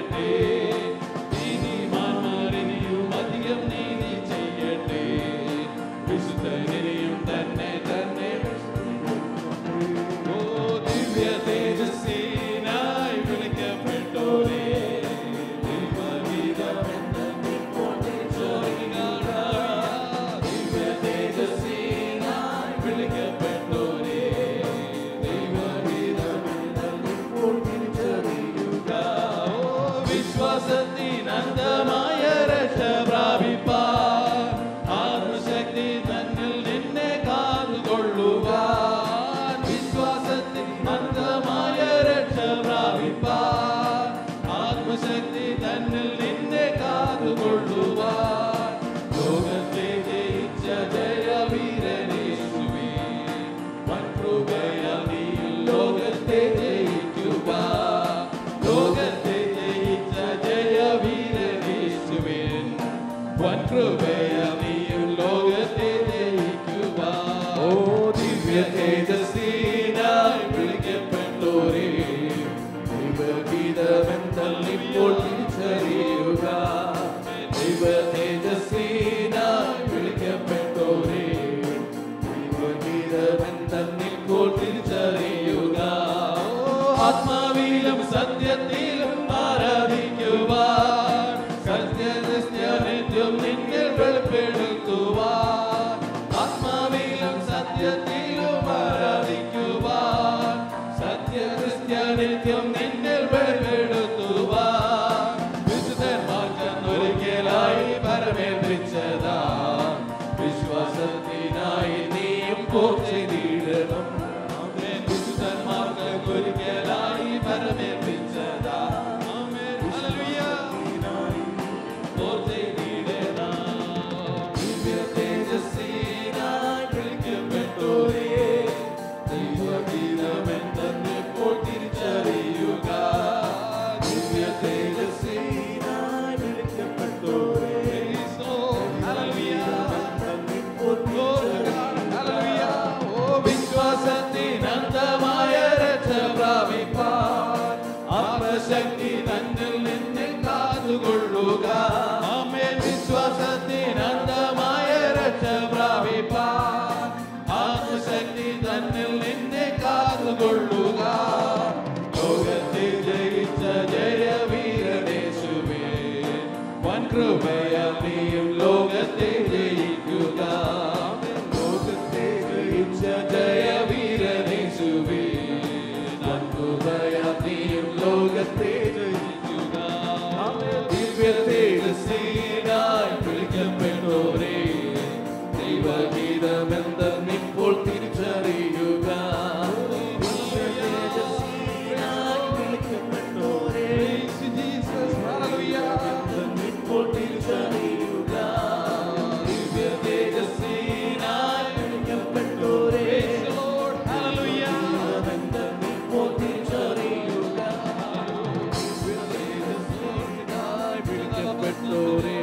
ചെയ്യട്ടെ. നീതിമാന്മാരിനിയും അധികം നീതി ചെയ്യട്ടെ. വിശുദ്ധനിനിയും തന്നെ തന്നെ ഓ ദിവ്യ തേജസ്സിനായി വിളിക്കപ്പെട്ടോരേ, ദിവ്യ തേജസ്സിനായി വിളിക്കപ്പെട്ടോരേ, വിശ്വാസത്തിനന്തമായ രക്ഷ പ്രാപിപ്പാൻ ആത്മശക്തി തന്നിൽ നിന്നെ കാത്തുകൊള്ളുവാൻ. വിശ്വാസത്തിനന്തമായ രക്ഷ പ്രാപിപ്പാൻ ആത്മശക്തി തന്നിൽ നിന്നെ കാത്തുകൊള്ളുവാൻ. ലോകത്തെ ജയിച്ച ജയവീരനേശുവേ, വൻകൃപയാൽ നീ ലോകത്തെ ജയിക്കുവാൻ. ലോകത്തെ ജയിച്ച ജയവീരനേശുവേ, വൻകൃപയാൽ നീ ലോകത്തെ ജയിക്കുവാൻ. ഓ ദിവ്യ തേജസ്സിനായി വിളിക്കപ്പെട്ടോരേ, ദൈവഗീതമെന്തല്ലിപ്പോൾ തിരിച്ചറിയുക. ദൈവ തേജസ്സിനായി വിളിക്കപ്പെട്ടോരേ, ദൈവഗീതമെന്തല്ലിപ്പോൾ തിരിച്ചറിയുക. ആത്മാവിലും സത്യത്തിലും ആരാധിക്കുവാൻ, സത്യനിത്യം നിന്നിൽ വെളിപ്പെടുത്തുവാൻ. ആത്മാവിലും സത്യത്തിലും ആരാധിക്കുവാൻ, സത്യനിത്യം നിന്നിൽ വെളിപ്പെടുത്തുവാൻ. വിശുദ്ധന്മാർക്കൊരിക്കലായി പരമേൽപ്പിച്ചതാ വിശ്വാസത്തിനായി നീയും പോർച്ചിടണം. വിശുദ്ധന്മാർക്ക് ഒരിക്കലായി പരമേൽപ്പിച്ചതാ ദിവ്യ തേജസ്സിനായി വിളിക്കപ്പെട്ടോരേ, ദൈവഗീതമെന്തെന്നിപ്പോൾ തിരിച്ചറിയുക. ദിവ്യ തേജസ്സിനായി വിളിക്കപ്പെട്ടോരേ, വിശ്വാസത്തിനന്തമായ രക്ഷ പ്രാപിപ്പാൻ ആത്മശക്തി തന്നിൽ നിന്നെ കാത്തുകൊള്ളുക. ആമേൻ. വിശ്വാസത്തിനന്തമായ രക്ഷ പ്രാപിപ്പാൻ ആത്മശക്തി തന്നിൽ നിന്നെ കാത്തുകൊള്ളുക. ലോകത്തെ ജയിച്ച ജയവീരനേശുവേ, വൻകൃപയാൽ നീയും ലോകത്തെ ജയിക്കുക. ലോകത്തെ ജയിച്ച ജയവീരനേശുവേ, വൻകൃപയാൽ നീയും ലോകത്തെ ജയിക്കുക. ദിവ്യ തേജസ്സിനായി വിളിക്കപ്പെട്ടോരേ, ദൈവഗീതമെന്തെന്നിപ്പോൾ തിരിച്ചറിയുക. ദിവ്യ തേജസ്സിനായി വിളിക്കപ്പെട്ടോരേ, ഇപ്പോൾ തിരിച്ചറിയുക. ദിവ്യ തേജസ്സിനായി വിളിക്കപ്പെട്ടോരേ, ഇപ്പോൾ തിരിച്ചറിയുക. ദിവ്യ തേജസ്സിനായി വിളിക്കപ്പെട്ടോരേ,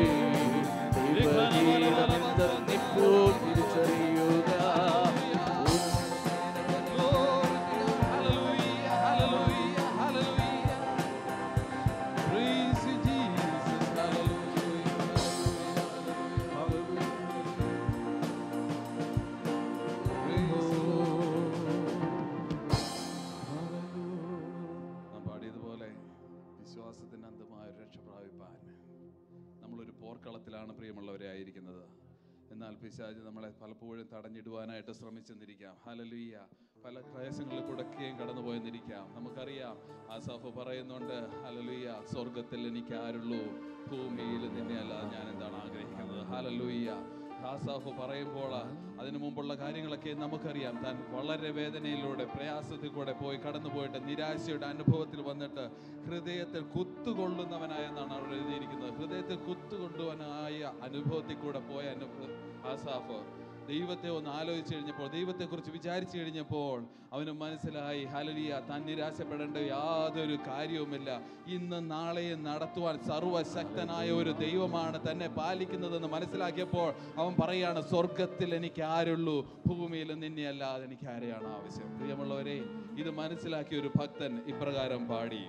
ദൈവഗീതമെന്തെന്നിപ്പോൾ തിരിച്ചറിയുക. നാം പാടിയതുപോലെ വിശ്വാസത്തിന് അന്തമായ രക്ഷ പ്രാപിപ്പാൻ നമ്മളൊരു പോർക്കളത്തിലാണ് പ്രിയമുള്ളവരെ ആയിരിക്കുന്നത്. എന്നാൽ പിശാച് നമ്മളെ പലപ്പോഴും തടഞ്ഞിടുവാനായിട്ട് ശ്രമിച്ചെന്നിരിക്കാം. ഹല്ലേലൂയ. പല ക്ലേശങ്ങളിൽ കൂടെയൊക്കെയും കടന്നു പോയെന്നിരിക്കാം. നമുക്കറിയാം, ആസാഫ് പറയുന്നുണ്ട്, ഹല്ലേലൂയ, സ്വർഗത്തിൽ എനിക്ക് ആരുള്ളൂ, ഭൂമിയിൽ നിന്നെ അല്ലാതെ ഞാൻ എന്താണ് ആഗ്രഹിക്കുന്നത്. ഹല്ലേലൂയ. ആസാഫ് പറയുമ്പോൾ അതിനു മുമ്പുള്ള കാര്യങ്ങളൊക്കെ നമുക്കറിയാം. താൻ വളരെ വേദനയിലൂടെ പ്രയാസത്തിൽ കൂടെ പോയി കടന്നുപോയിട്ട് നിരാശയുടെ അനുഭവത്തിൽ വന്നിട്ട് ഹൃദയത്തിൽ കുത്തുകൊള്ളുന്നവനായെന്നാണ് അവിടെ എഴുതിയിരിക്കുന്നത്. ഹൃദയത്തിൽ കുത്തുകൊണ്ടുവനായ അനുഭവത്തിൽ കൂടെ പോയ ആസാഫ് ദൈവത്തെ ഒന്ന് ആലോചിച്ച് കഴിഞ്ഞപ്പോൾ, ദൈവത്തെക്കുറിച്ച് വിചാരിച്ചു കഴിഞ്ഞപ്പോൾ അവന് മനസ്സിലായി, ഹല്ലേലൂയ, താൻ നിരാശപ്പെടേണ്ട യാതൊരു കാര്യവുമില്ല. ഇന്ന് നാളെയും നടത്തുവാൻ സർവശക്തനായ ഒരു ദൈവമാണ് തന്നെ പാലിക്കുന്നതെന്ന് മനസ്സിലാക്കിയപ്പോൾ അവൻ പറയാണ്, സ്വർഗത്തിൽ എനിക്ക് ആരുള്ളൂ, ഭൂമിയിൽ നിന്നെ അല്ലാതെ എനിക്ക് ആരെയാണ് ആവശ്യം. പ്രിയമുള്ളവരെ, ഇത് മനസ്സിലാക്കിയ ഒരു ഭക്തൻ ഇപ്രകാരം പാടി,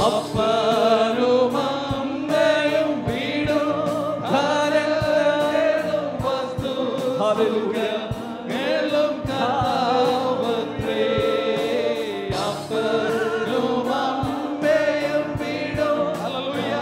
അപ്പനും അമ്മയും വീടും ധാരാളം വസ്തു ഹല്ലേലൂയ കാവത്രേ അപ്പനും അമ്മയും വീടും ഹല്ലേലൂയ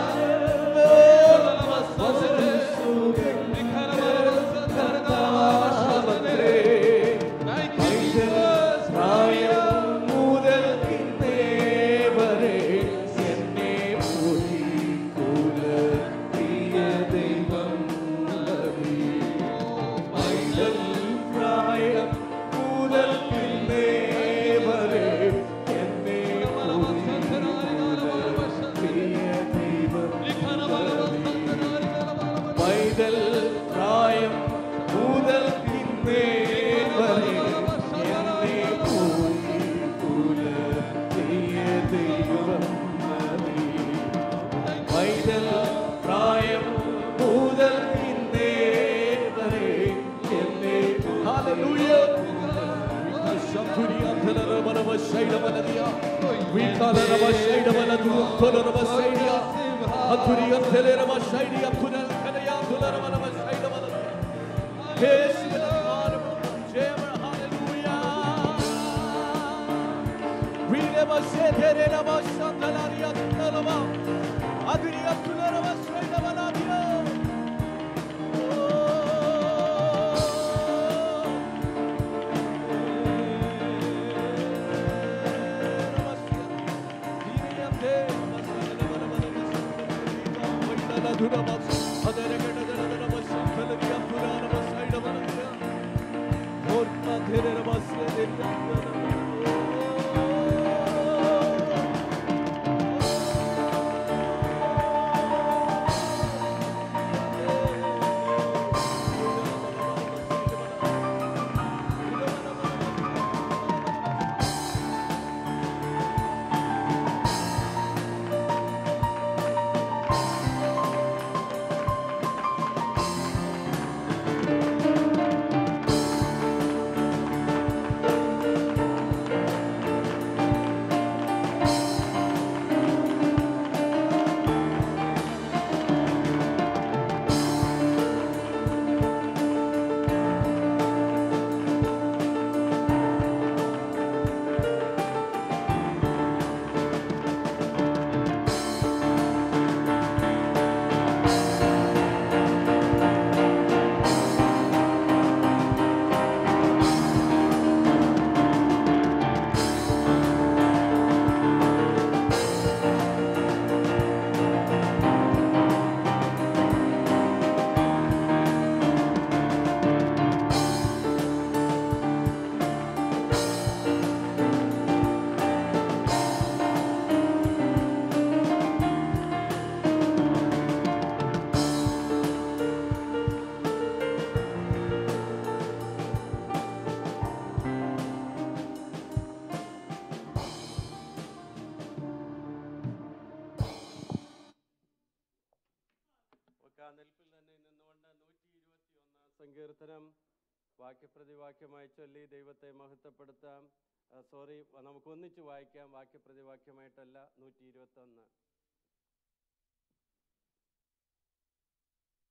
സങ്കീർത്തനം വാക്യപ്രതിവാക്യമായി ചൊല്ലി ദൈവത്തെ മഹത്വപ്പെടുത്താം. നമുക്ക് ഒന്നിച്ച് വായിക്കാം, വാക്യപ്രതിവാക്യമായിട്ടല്ല. 121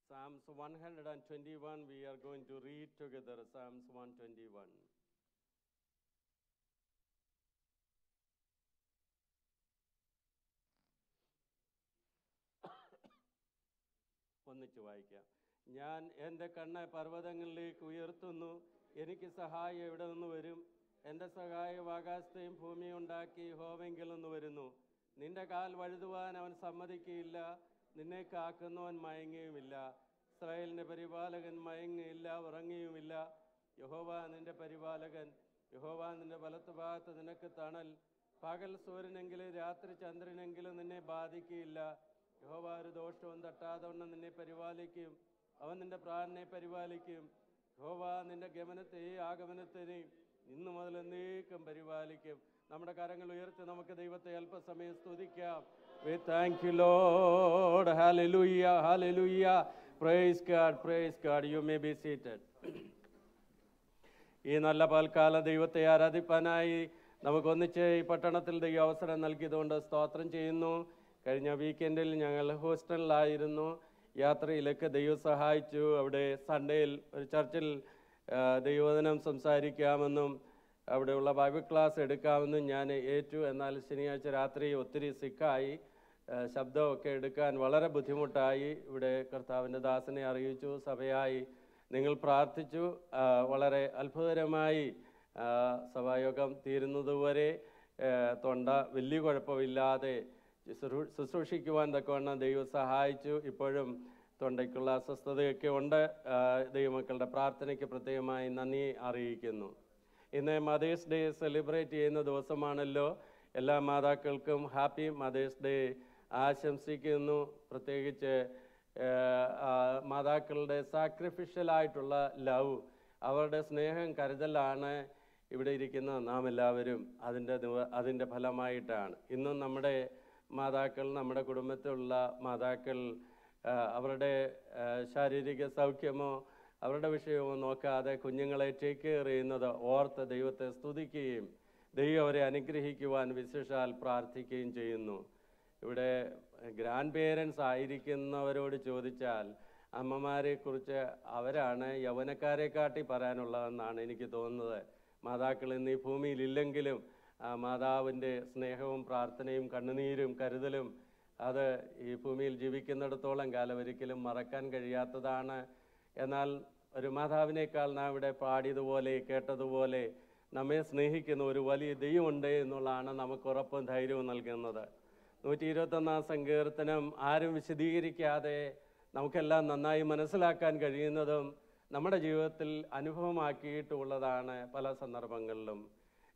Psalms 121 we are going to read together. Psalms 121. ഒന്നിച്ച് വായിക്കാം. ഞാൻ എൻ്റെ കണ്ണ് പർവ്വതങ്ങളിലേക്ക് ഉയർത്തുന്നു, എനിക്ക് സഹായം എവിടെ നിന്ന് വരും? എൻ്റെ സഹായം ആകാശത്തെയും ഭൂമിയും ഉണ്ടാക്കി യഹോവയിൽ നിന്ന് വരുന്നു. നിന്റെ കാൽ വഴുതുവാൻ അവൻ സമ്മതിക്കുകയില്ല, നിന്നെ കാക്കുന്നവൻ മയങ്ങുകയുമില്ല. ഇസ്രായേലിൻ്റെ പരിപാലകൻ മയങ്ങുകയില്ല, ഉറങ്ങുകയുമില്ല. യഹോവ നിന്റെ പരിപാലകൻ, യഹോവ നിന്റെ വലത്ത് ഭാഗത്ത് നിനക്ക് തണൽ. പകൽ സൂര്യനെങ്കിലും രാത്രി ചന്ദ്രനെങ്കിലും നിന്നെ ബാധിക്കുകയില്ല. യഹോവ ഒരു ദോഷവും തട്ടാതവണ്ണം നിന്നെ പരിപാലിക്കും, അവൻ നിന്റെ പ്രാണനെ പരിപാലിക്കും. യഹോവ നിന്റെ ഗമനത്തെയും ആഗമനത്തെയും ഇന്നു മുതൽ എന്നേക്കും പരിപാലിക്കും. നമ്മുടെ കരങ്ങൾ ഉയർത്തി നമുക്ക് ദൈവത്തെ അല്പസമയം സ്തുതിക്കാം. We thank you, Lord. Hallelujah, hallelujah. Praise God, praise God. You may be seated. ഈ നല്ല പൽക്കാല ദൈവത്തെ ആരാധിപ്പാനായി നമുക്കൊന്നിച്ച് ഈ പട്ടണത്തിൽ ദൈവം അവസരം നൽകിയതുകൊണ്ട് സ്തോത്രം ചെയ്യുന്നു. കഴിഞ്ഞ വീക്കെൻഡിൽ ഞങ്ങൾ ഹൂസ്റ്റണിലായിരുന്നു. യാത്രയിലൊക്കെ ദൈവം സഹായിച്ചു. അവിടെ സൺഡേയിൽ ഒരു ചർച്ചിൽ ദൈവവചനം സംസാരിക്കാമെന്നും അവിടെയുള്ള ബൈബിൾ ക്ലാസ് എടുക്കാമെന്നും ഞാൻ ഏറ്റു. എന്നാൽ ശനിയാഴ്ച രാത്രി ഒത്തിരി സിക്കായി, ശബ്ദമൊക്കെ എടുക്കാൻ വളരെ ബുദ്ധിമുട്ടായി. ഇവിടെ കർത്താവിൻ്റെ ദാസനെ അറിയിച്ചു, സഭയായി നിങ്ങൾ പ്രാർത്ഥിച്ചു. വളരെ അത്ഭുതകരമായി സഭായോഗം തീരുന്നതുവരെ തൊണ്ട വലിയ കുഴപ്പമില്ലാതെ ശുശ്രൂഷിക്കുവാൻ തക്കവണ്ണം ദൈവം സഹായിച്ചു. ഇപ്പോഴും തൊണ്ടയ്ക്കുള്ള അസ്വസ്ഥതയൊക്കെ ഉണ്ട്. ദൈവമക്കളുടെ പ്രാർത്ഥനയ്ക്ക് പ്രത്യേകമായി നന്ദി അറിയിക്കുന്നു. ഇന്ന് മദേഴ്സ് ഡേ സെലിബ്രേറ്റ് ചെയ്യുന്ന ദിവസമാണല്ലോ. എല്ലാ മാതാക്കൾക്കും ഹാപ്പി മദേഴ്സ് ഡേ ആശംസിക്കുന്നു. പ്രത്യേകിച്ച് മാതാക്കളുടെ സാക്രിഫിഷ്യലായിട്ടുള്ള ലവ്, അവരുടെ സ്നേഹം, കരുതലാണ് ഇവിടെ ഇരിക്കുന്ന നാം എല്ലാവരും അതിൻ്റെ ഫലമായിട്ടാണ്. ഇന്നും നമ്മുടെ മാതാക്കൾ, നമ്മുടെ കുടുംബത്തിലുള്ള മാതാക്കൾ അവരുടെ ശാരീരിക സൗഖ്യമോ അവരുടെ വിഷയമോ നോക്കാതെ കുഞ്ഞുങ്ങളെ ടേക്ക് കെയർ ചെയ്യുന്നത് ഓർത്ത് ദൈവത്തെ സ്തുതിക്കുകയും ദൈവം അവരെ അനുഗ്രഹിക്കുവാൻ വിശേഷാൽ പ്രാർത്ഥിക്കുകയും ചെയ്യുന്നു. ഇവിടെ ഗ്രാൻഡ് പേരൻസ് ആയിരിക്കുന്നവരോട് ചോദിച്ചാൽ അമ്മമാരെക്കുറിച്ച് അവരാണ് യൗവനക്കാരെക്കാട്ടി പറയാനുള്ളതെന്നാണ് എനിക്ക് തോന്നുന്നത്. മാതാക്കൾ ഇന്ന് ഈ ഭൂമിയിലില്ലെങ്കിലും മാതാവിൻ്റെ സ്നേഹവും പ്രാർത്ഥനയും കണ്ണുനീരും കരുതലും അത് ഈ ഭൂമിയിൽ ജീവിക്കുന്നിടത്തോളം കാലം ഒരിക്കലും മറക്കാൻ കഴിയാത്തതാണ്. എന്നാൽ ഒരു മാതാവിനേക്കാൾ നാം ഇവിടെ പാടിയതുപോലെ കേട്ടതുപോലെ നമ്മെ സ്നേഹിക്കുന്ന ഒരു വലിയ ദൈവമുണ്ട് എന്നുള്ളതാണ് നമുക്ക് ഉറപ്പും ധൈര്യവും നൽകുന്നത്. 121 സങ്കീർത്തനം ആരും വിശദീകരിക്കാതെ നമുക്കെല്ലാം നന്നായി മനസ്സിലാക്കാൻ കഴിയുന്നതും നമ്മുടെ ജീവിതത്തിൽ അനുഭവമാക്കിയിട്ടുള്ളതാണ്. പല സന്ദർഭങ്ങളിലും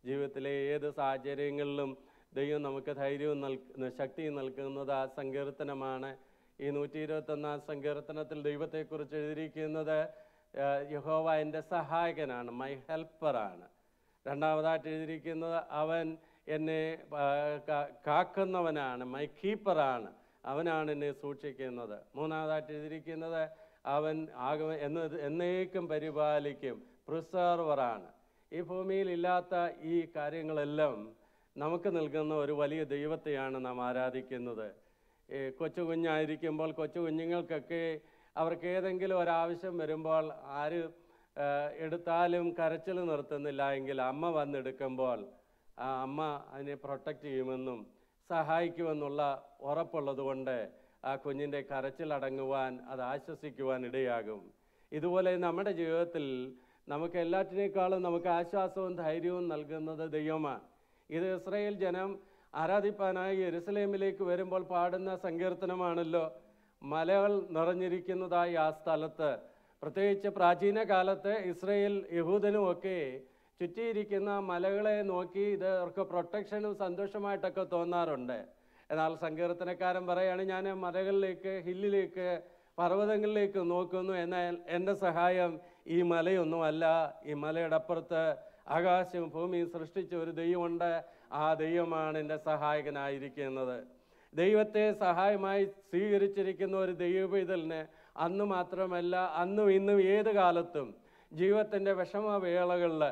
ജീവിതത്തിലെ ഏത് സാഹചര്യങ്ങളിലും ദൈവം നമുക്ക് ധൈര്യവും ശക്തിയും നൽകുന്നത് ആ സങ്കീർത്തനമാണ്. ഈ 121 സങ്കീർത്തനത്തിൽ ദൈവത്തെക്കുറിച്ച് എഴുതിയിരിക്കുന്നത് യഹോവ എൻ്റെ സഹായകനാണ്, മൈ ഹെൽപ്പറാണ്. രണ്ടാമതായിട്ട് എഴുതിയിരിക്കുന്നത് അവൻ എന്നെ കാക്കുന്നവനാണ്, മൈ കീപ്പറാണ്, അവനാണ് എന്നെ സൂക്ഷിക്കുന്നത്. മൂന്നാമതായിട്ട് എഴുതിയിരിക്കുന്നത് അവൻ എന്നേക്കും പരിപാലിക്കും, പ്രിസർവറാണ്. ഈ ഭൂമിയിൽ ഇല്ലാത്ത ഈ കാര്യങ്ങളെല്ലാം നമുക്ക് നൽകുന്ന ഒരു വലിയ ദൈവത്തെയാണ് നാം ആരാധിക്കുന്നത്. കൊച്ചു കുഞ്ഞായിരിക്കുമ്പോൾ കൊച്ചു കുഞ്ഞുങ്ങൾക്കൊക്കെ അവർക്ക് ഏതെങ്കിലും ഒരാവശ്യം വരുമ്പോൾ ആര് എടുത്താലും കരച്ചിൽ നിർത്തുന്നില്ല എങ്കിൽ അമ്മ വന്നെടുക്കുമ്പോൾ ആ അമ്മ അതിനെ പ്രൊട്ടക്റ്റ് ചെയ്യുമെന്നും സഹായിക്കുമെന്നുള്ള ഉറപ്പുള്ളത് കൊണ്ട് ആ കുഞ്ഞിൻ്റെ കരച്ചിലടങ്ങുവാൻ, അത് ആശ്വസിക്കുവാൻ ഇടയാകും. ഇതുപോലെ നമ്മുടെ ജീവിതത്തിൽ നമുക്ക് എല്ലാറ്റിനേക്കാളും നമുക്ക് ആശ്വാസവും ധൈര്യവും നൽകുന്നത് ദൈവമാണ്. ഇത് ഇസ്രായേൽ ജനം ആരാധിപ്പാനായി യെരുസലേമിലേക്ക് വരുമ്പോൾ പാടുന്ന സങ്കീർത്തനമാണല്ലോ. മലകൾ നിറഞ്ഞിരിക്കുന്നതായി ആ സ്ഥലത്ത്, പ്രത്യേകിച്ച് പ്രാചീന കാലത്ത് ഇസ്രായേൽ യഹൂദനും ഒക്കെ ചുറ്റിയിരിക്കുന്ന മലകളെ നോക്കി ഇത് അവർക്ക് പ്രൊട്ടക്ഷനും സന്തോഷമായിട്ടൊക്കെ തോന്നാറുണ്ട്. എന്നാൽ സങ്കീർത്തനക്കാരൻ പറയാണ്, ഞാൻ മലകളിലേക്ക്, ഹില്ലിലേക്ക്, പർവ്വതങ്ങളിലേക്ക് നോക്കുന്നു, എന്നാൽ എൻ്റെ സഹായം ഈ മലയൊന്നുമല്ല. ഈ മലയുടെ അപ്പുറത്ത് ആകാശവും ഭൂമിയും സൃഷ്ടിച്ച ഒരു ദൈവമുണ്ട്. ആ ദൈവമാണ് എൻ്റെ സഹായകനായിരിക്കുന്നത്. ദൈവത്തെ സഹായമായി സ്വീകരിച്ചിരിക്കുന്ന ഒരു ദൈവപൈതലിന് അന്ന് മാത്രമല്ല, അന്നും ഇന്നും ഏത് കാലത്തും ജീവിതത്തിൻ്റെ വിഷമവേളകളിൽ,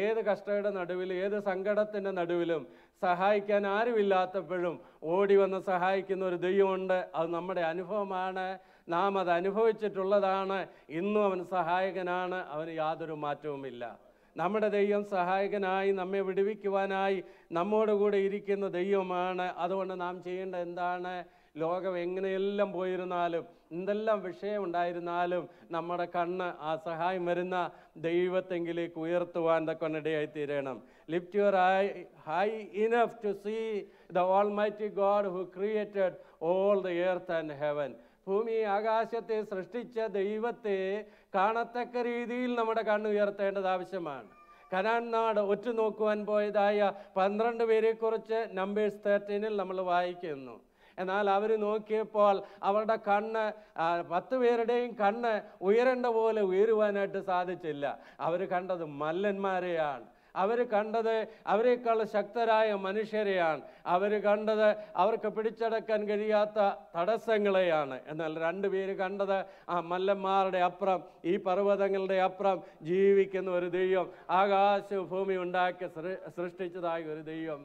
ഏത് കഷ്ടയുടെ നടുവിലും ഏത് സങ്കടത്തിൻ്റെ നടുവിലും സഹായിക്കാൻ ആരുമില്ലാത്തപ്പോഴും ഓടി വന്ന് സഹായിക്കുന്ന ഒരു ദൈവമുണ്ട്. അത് നമ്മുടെ അനുഭവമാണ്, നാം അത് അനുഭവിച്ചിട്ടുള്ളതാണ്. ഇന്നും അവൻ സഹായകനാണ്, അവന് യാതൊരു മാറ്റവുമില്ല. നമ്മുടെ ദൈവം സഹായകനായി നമ്മെ വിടുവിക്കുവാനായി നമ്മോടുകൂടെ ഇരിക്കുന്ന ദൈവമാണ്. അതുകൊണ്ട് നാം ചെയ്യേണ്ട എന്താണ്? ലോകം എങ്ങനെയെല്ലാം പോയിരുന്നാലും, എന്തെല്ലാം വിഷയമുണ്ടായിരുന്നാലും നമ്മുടെ കണ്ണ് ആ സഹായം വരുന്ന ദൈവത്തെങ്കിലേക്ക് ഉയർത്തുവാൻ തക്കൊണ്ടിടയായി തീരണം. Lift your high enough to see the almighty God who created all the earth and heaven. ഭൂമി ആകാശത്തെ സൃഷ്ടിച്ച ദൈവത്തെ കാണത്തക്ക രീതിയിൽ നമ്മുടെ കണ്ണ് ഉയർത്തേണ്ടത് ആവശ്യമാണ്. കനാൻ നാട് ഒറ്റുനോക്കുവാൻ പോയതായ 12 പേരെക്കുറിച്ച് നമ്പേഴ്സ് 13 നമ്മൾ വായിക്കുന്നു. എന്നാൽ അവർ നോക്കിയപ്പോൾ അവരുടെ കണ്ണ് 10 പേരുടെയും കണ്ണ് ഉയരേണ്ട പോലെ ഉയരുവാനായിട്ട് സാധിച്ചില്ല. അവർ കണ്ടത് മല്ലന്മാരെയാണ്. അവർ കണ്ടത് അവരെക്കാൾ ശക്തരായ മനുഷ്യരെയാണ്. അവർ കണ്ടത് അവർക്ക് പിടിച്ചടക്കാൻ കഴിയാത്ത തടസ്സങ്ങളെയാണ്. എന്നാൽ രണ്ടുപേര് കണ്ടത് ആ മല്ലന്മാരുടെ അപ്പുറം, ഈ പർവ്വതങ്ങളുടെ അപ്പുറം ജീവിക്കുന്ന ഒരു ദൈവം, ആകാശവും ഭൂമി ഉണ്ടാക്കി സൃഷ്ടിച്ചതായ ഒരു ദൈവം.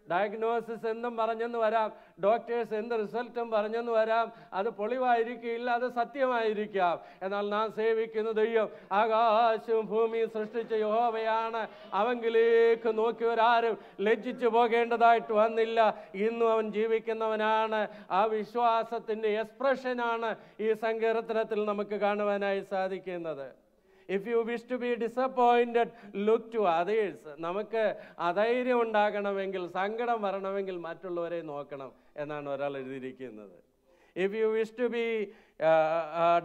ഡയഗ്നോസിസ് എന്തും പറഞ്ഞെന്ന് വരാം, ഡോക്ടേഴ്സ് എന്ത് റിസൾട്ടും പറഞ്ഞെന്ന് വരാം, അത് പൊളിവായിരിക്കില്ല, അത് സത്യമായിരിക്കാം. എന്നാൽ നാം സേവിക്കുന്ന ദൈവം ആകാശവും ഭൂമിയും സൃഷ്ടിച്ച യഹോവയാണ്. അവങ്കിലേക്ക് നോക്കിയവരാരും ലജ്ജിച്ചു പോകേണ്ടതായിട്ട് വന്നില്ല. ഇന്നും അവൻ ജീവിക്കുന്നവനാണ്. ആ വിശ്വാസത്തിൻ്റെ എക്സ്പ്രഷനാണ് ഈ സങ്കീർത്തനത്തിൽ നമുക്ക് കാണുവാനായി സാധിക്കുന്നത്. If you wish to be disappointed, look to others. നമുക്ക് അധൈര്യം ഉണ്ടാകണമെങ്കിൽ, സങ്കടം വരണമെങ്കിൽ മറ്റുള്ളവരെ നോക്കണം എന്നാണ് ഒരാൾ എഴുതിയിരിക്കുന്നത്. If you wish to be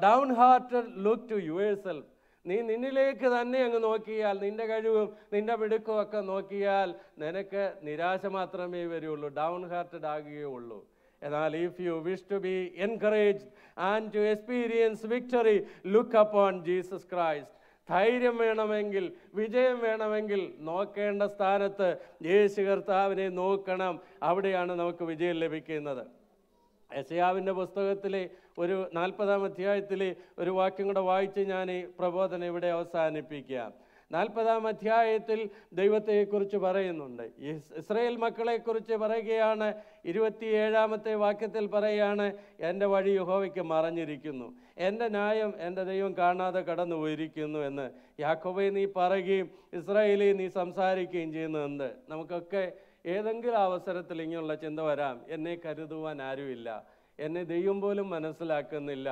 downhearted, look to yourself. നീ നിന്നിലേക്ക് തന്നെ അങ്ങ് നോക്കിയാൽ, നിന്റെ കഴിവും നിന്റെ മിടുക്കും ഒക്കെ നോക്കിയാൽ നിനക്ക് നിരാശ മാത്രമേ വരുള്ളൂ, ഡൗൺ ഹാർട്ടഡ് ആകുകയുള്ളൂ. എന്നാൽ if you wish to be encouraged and to experience victory, look upon Jesus Christ. ധൈര്യം വേണമെങ്കിൽ, വിജയം വേണമെങ്കിൽ നോക്കേണ്ട സ്ഥാനത്ത് യേശു കർത്താവിനെ നോക്കണം. അവിടെയാണ് നമുക്ക് വിജയം ലഭിക്കുന്നത്. യെശയ്യാവിൻ്റെ പുസ്തകത്തിലെ ഒരു 40-ാം അധ്യായത്തിലെ ഒരു വാക്യം കൂടെ വായിച്ച് ഞാൻ ഈ പ്രബോധനം ഇവിടെ അവസാനിപ്പിക്കാം. 40-ാം അധ്യായത്തിൽ ദൈവത്തെക്കുറിച്ച് പറയുന്നുണ്ട്. ഇസ്രായേൽ മക്കളെക്കുറിച്ച് പറയുകയാണ്. 27-ാമത്തെ വാക്യത്തിൽ പറയുകയാണ്, എൻ്റെ വഴി യഹോവയ്ക്ക് മറഞ്ഞിരിക്കുന്നു, എൻ്റെ ന്യായം എൻ്റെ ദൈവം കാണാതെ കടന്നു പോയിരിക്കുന്നു എന്ന്. യാക്കോബേ നീ പറയുകയും ഇസ്രായേലേ നീ സംസാരിക്കുകയും ചെയ്യുന്നുണ്ട്. നമുക്കൊക്കെ ഏതെങ്കിലും അവസരത്തിൽ ഇങ്ങനെയുള്ള ചിന്ത വരാം, എന്നെ കരുതുവാൻ ആരുമില്ല, എന്നെ ദൈവം പോലും മനസ്സിലാക്കുന്നില്ല,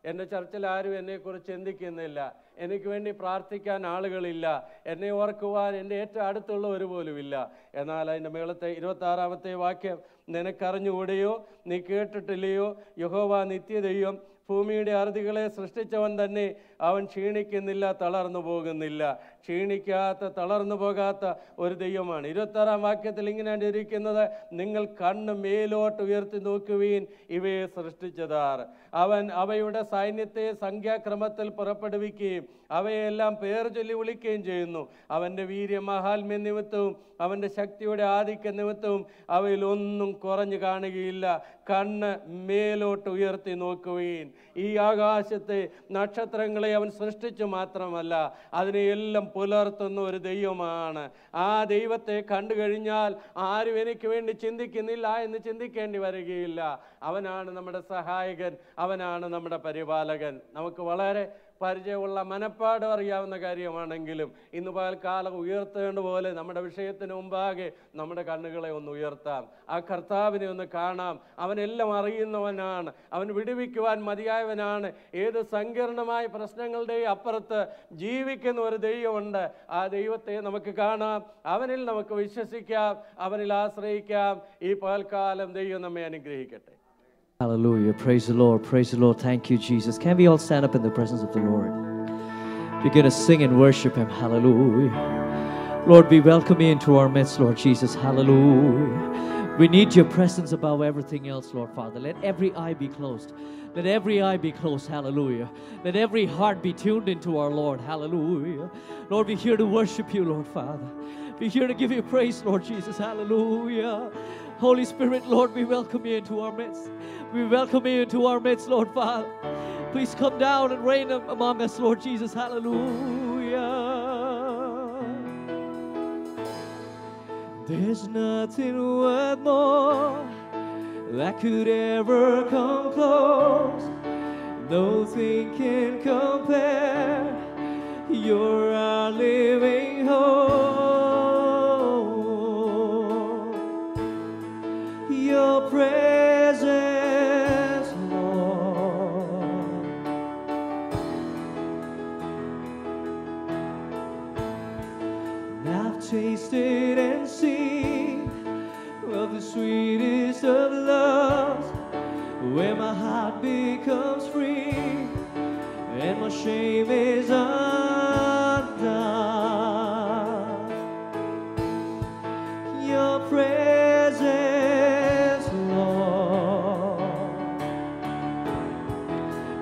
എൻ്റെ ചർച്ചിൽ ആരും എന്നെക്കുറിച്ച് ചിന്തിക്കുന്നില്ല, എനിക്ക് വേണ്ടി പ്രാർത്ഥിക്കാൻ ആളുകളില്ല, എന്നെ ഓർക്കുവാൻ എൻ്റെ ഏറ്റവും അടുത്തുള്ളവർ പോലുമില്ല. എന്നാൽ അതിൻ്റെ മേളത്തെ 26-ാമത്തെ വാക്യം, നിനക്കറിഞ്ഞുകൂടെയോ, നീ കേട്ടിട്ടില്ലയോ, യഹോവ നിത്യദൈവം, ഭൂമിയുടെ അറുതികളെ സൃഷ്ടിച്ചവൻ തന്നെ, അവൻ ക്ഷീണിക്കുന്നില്ല, തളർന്നു പോകുന്നില്ല. ക്ഷീണിക്കാത്ത, തളർന്നു പോകാത്ത ഒരു ദൈവമാണ്. 26-ാം വാക്യത്തിൽ ഇങ്ങനെയാണ് ഇരിക്കുന്നത്, നിങ്ങൾ കണ്ണ് മേലോട്ട് ഉയർത്തി നോക്കുവീൻ, ഇവയെ സൃഷ്ടിച്ചതാർ. അവൻ അവയുടെ സൈന്യത്തെ സംഖ്യാക്രമത്തിൽ പുറപ്പെടുവിക്കുകയും അവയെല്ലാം പേർ ചൊല്ലി വിളിക്കുകയും ചെയ്യുന്നു. അവൻ്റെ വീര്യ മഹാത്മ്യ നിമിത്തവും അവൻ്റെ ശക്തിയുടെ ആധിക്യ നിമിത്തവും അവയിലൊന്നും കുറഞ്ഞു കാണുകയില്ല. കണ്ണ് മേലോട്ട് ഉയർത്തി നോക്കുവീൻ. ഈ ആകാശത്തെ നക്ഷത്രങ്ങളെ അവൻ സൃഷ്ടിച്ചു മാത്രമല്ല, അതിനെയെല്ലാം പുലർത്തുന്ന ഒരു ദൈവമാണ്. ആ ദൈവത്തെ കണ്ടു കഴിഞ്ഞാൽ ആരും എനിക്ക് വേണ്ടി ചിന്തിക്കുന്നില്ല എന്ന് ചിന്തിക്കേണ്ടി വരികയില്ല. അവനാണ് നമ്മുടെ സഹായകൻ, അവനാണ് നമ്മുടെ പരിപാലകൻ. നമുക്ക് വളരെ പരിചയമുള്ള, മനപ്പാടും അറിയാവുന്ന കാര്യമാണെങ്കിലും ഇന്ന് പകൽക്കാലം ഉയർത്തേണ്ട പോലെ നമ്മുടെ വിഷയത്തിന് മുമ്പാകെ നമ്മുടെ കണ്ണുകളെ ഒന്ന് ഉയർത്താം. ആ കർത്താവിനെ ഒന്ന് കാണാം. അവനെല്ലാം അറിയുന്നവനാണ്, അവൻ വിടുവിക്കുവാൻ മതിയായവനാണ്. ഏത് സങ്കീർണമായ പ്രശ്നങ്ങളുടെ അപ്പുറത്ത് ജീവിക്കുന്ന ഒരു ദൈവമുണ്ട്. ആ ദൈവത്തെ നമുക്ക് കാണാം, അവനിൽ നമുക്ക് വിശ്വസിക്കാം, അവനിൽ ആശ്രയിക്കാം. ഈ പകൽക്കാലം ദൈവം നമ്മെ അനുഗ്രഹിക്കട്ടെ. Hallelujah. Praise the Lord. Praise the Lord. Thank you, Jesus. Can we all stand up in the presence of the Lord? We're going to sing and worship Him. Hallelujah. Lord, we welcome you into our midst, Lord Jesus. Hallelujah. We need your presence above everything else, Lord Father. Let every eye be closed. Let every eye be closed. Hallelujah. Let every heart be tuned into our Lord. Hallelujah. Lord, we're here to worship you, Lord Father. We're here to give you praise, Lord Jesus. Hallelujah. Holy Spirit, Lord, we welcome you into our midst. We welcome you into our midst, Lord Father. Please come down and reign among us, Lord Jesus. Hallelujah. There's nothing worth more that could ever come close. Nothing can compare. You're our living hope. Your presence, Lord. I've tasted and seen of the sweetest of loves, where my heart becomes free and my shame is undone. Your presence, Lord.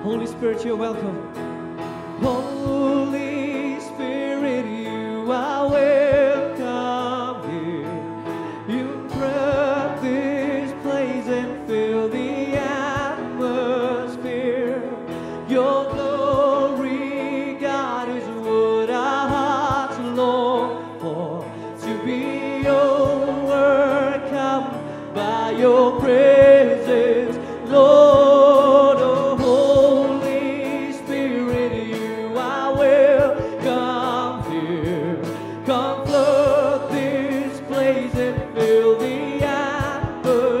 Holy Spirit, you're welcome. Holy Spirit, you are welcome. be overcome by your presence, Lord. Oh, Holy Spirit, you are welcome here. Come flood this place and fill the atmosphere.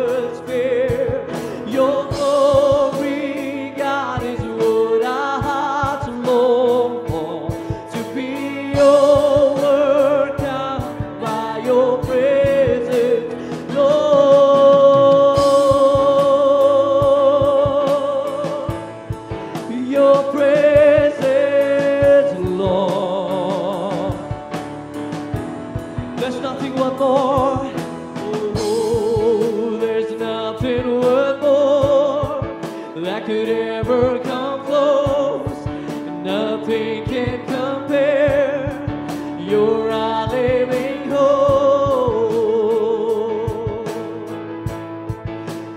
Your glory, God, is what our hearts long for. To be overcome by your presence, Lord. Your presence, Lord. There's nothing worth more. Oh, there's nothing worth more that could ever come close. Nothing can compare. You're our living hope.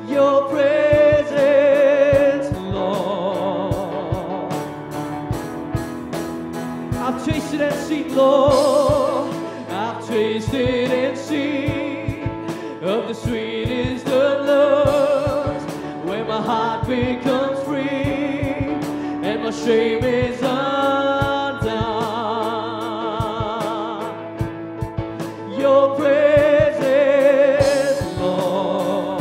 Your presence, Lord. I've tasted and seen, Lord. I've tasted and seen of the sweetest of loves, when my heart becomes free and my shame is undone. Your presence, Lord.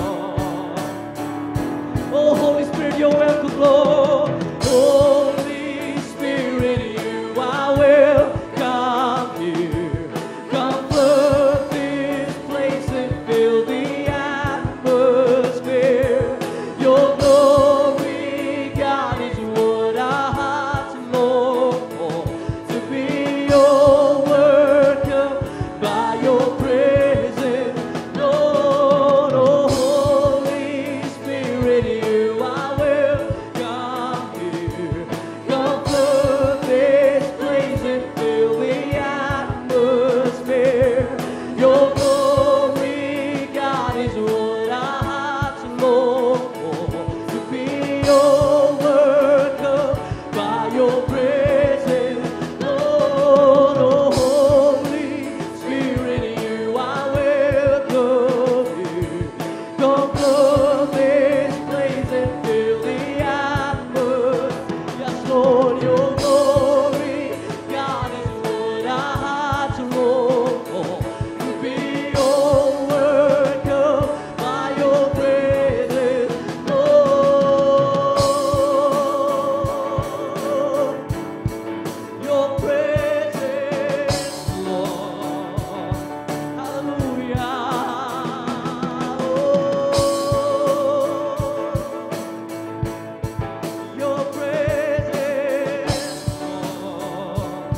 Oh, Holy Spirit, you're welcome, Lord. Holy Spirit, you are welcome here. Come flood this place and fill the atmosphere. Your glory, God, is what our hearts long for. To be overcome by your presence, Lord. Oh, Holy Spirit, you are welcome here. Come flood this place and fill the atmosphere. Your glory, God, is what our hearts long for. To be overcome by your presence, Lord. Oh, Holy Spirit, you are welcome here. Come flood this place and fill the atmosphere. Yes, Lord, your glory, God, is what our hearts long for. To be overcome by your presence, Lord. Your presence, Lord. Hallelujah. Your presence, Lord.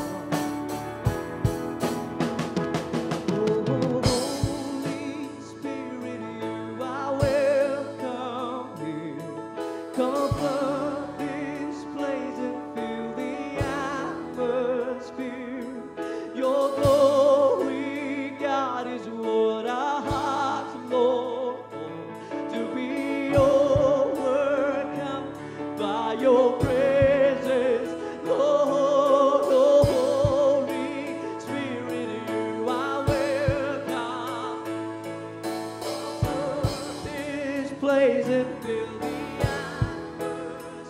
Holy Spirit, you are welcome here. Come flood this place and fill the atmosphere. Your glory, God, is what our hearts long for. To be overcome by your presence, Lord. Oh, Holy Spirit, you are welcome. This place and fill the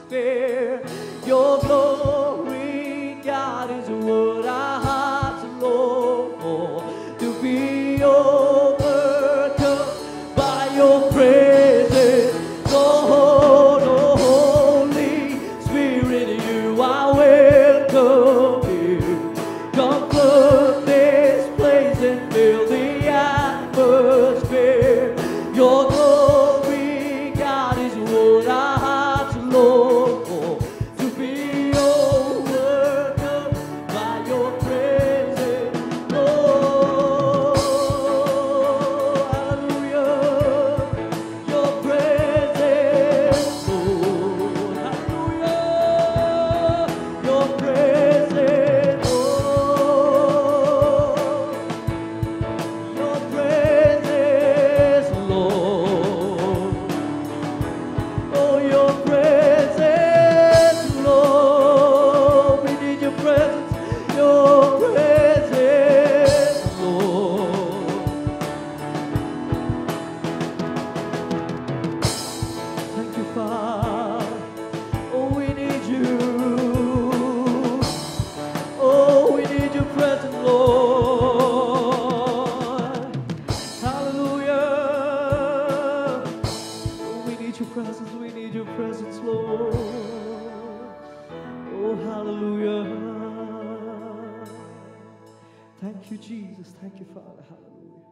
atmosphere. Your glory, God, is what our hearts long for. To be overcome by your presence, Lord. Oh, Holy Spirit, you are welcome here. Come flood this place and fill the atmosphere. Your glory, God, is what our hearts long for. To be overcome by your presence, Lord. Hallelujah. Your presence, Lord. Hallelujah. Your presence, Lord. Your presence, Father. Hallelujah.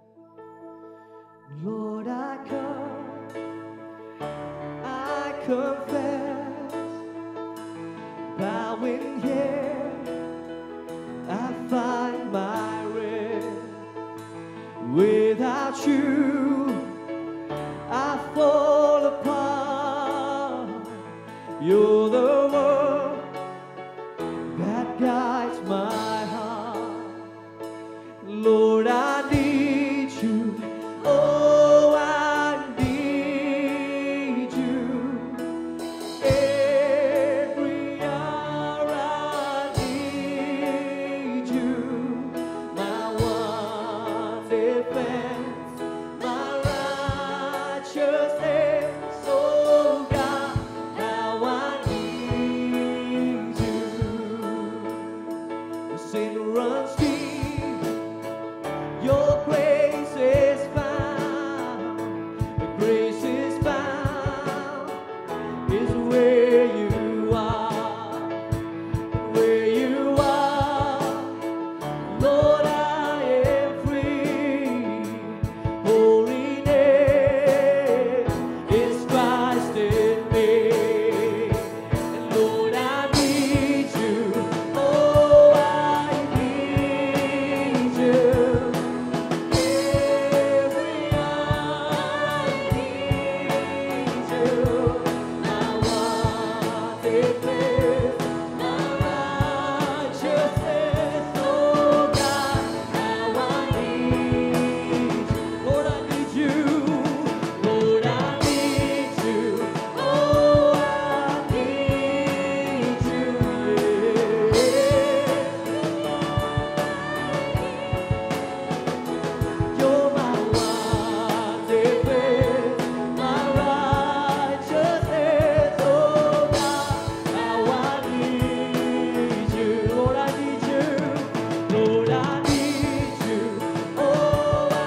Lord, I confess, bowing here, I find my rest. Without you, I fall apart. You're the one that guides my heart. Lord, I need you. Oh, I need you. Every hour I need you. My one defense, my righteousness. Oh God, how I need you. Sin runs deep, your grace is found. The grace is found is where you are, where you are. Lord, I am free. Holiness is Christ in me. And Lord, I need you. Oh, I need you. Every hour I need you. My one defense, my righteousness. Oh God, how I need you. Lord, I need you. Lord, I need you. Oh, I need you. You're my one defense, my righteousness. Oh God, how I need you. Lord, I need you. Lord, I need you. Oh, I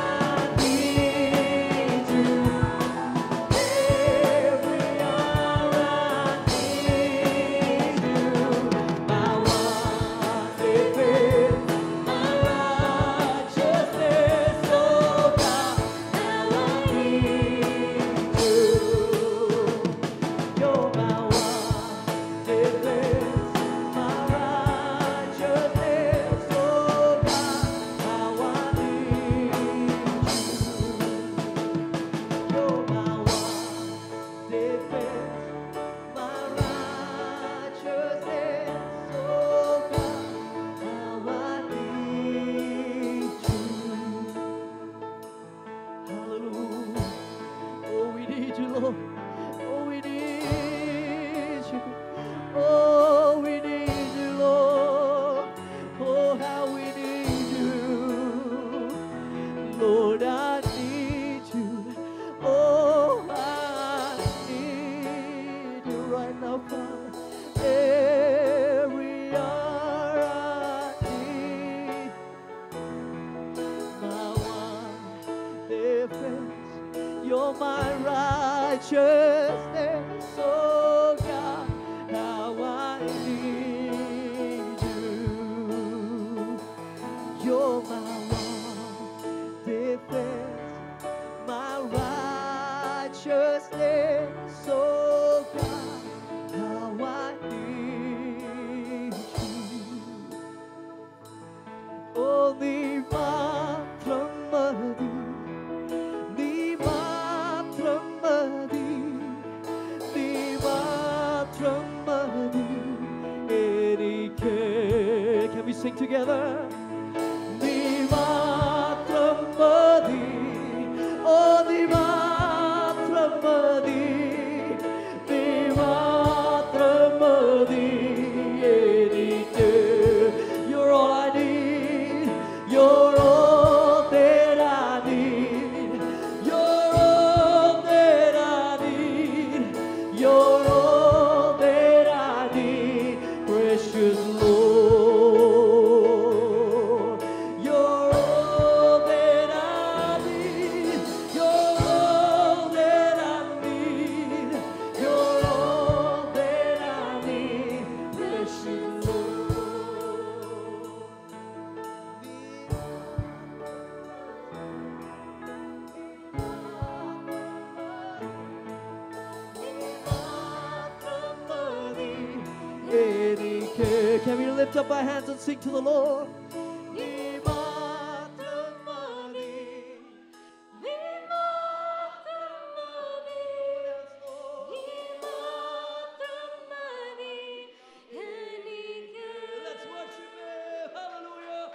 need you. Every hour I need you. My one defense, my righteousness. Oh God, how I need you. You're my one defense, my righteousness. Oh God, how I need you. You're my one defense, my righteousness. Oh God, how I need you. Hallelujah. Oh, we need you, Lord. Oh, we need you. Oh, we need you, Lord. Oh, how we need you. Lord, I need you. Oh, I need you right now, Father. Every hour I need my one defense. You're my righteousness. Oh God, how I need you. You're my one defense, my righteousness. Oh God, how I need you. Oh, ni matramadi, ni matramadi, ni Can we lift up our hands and sing to the Lord? Let's worship Him. Hallelujah.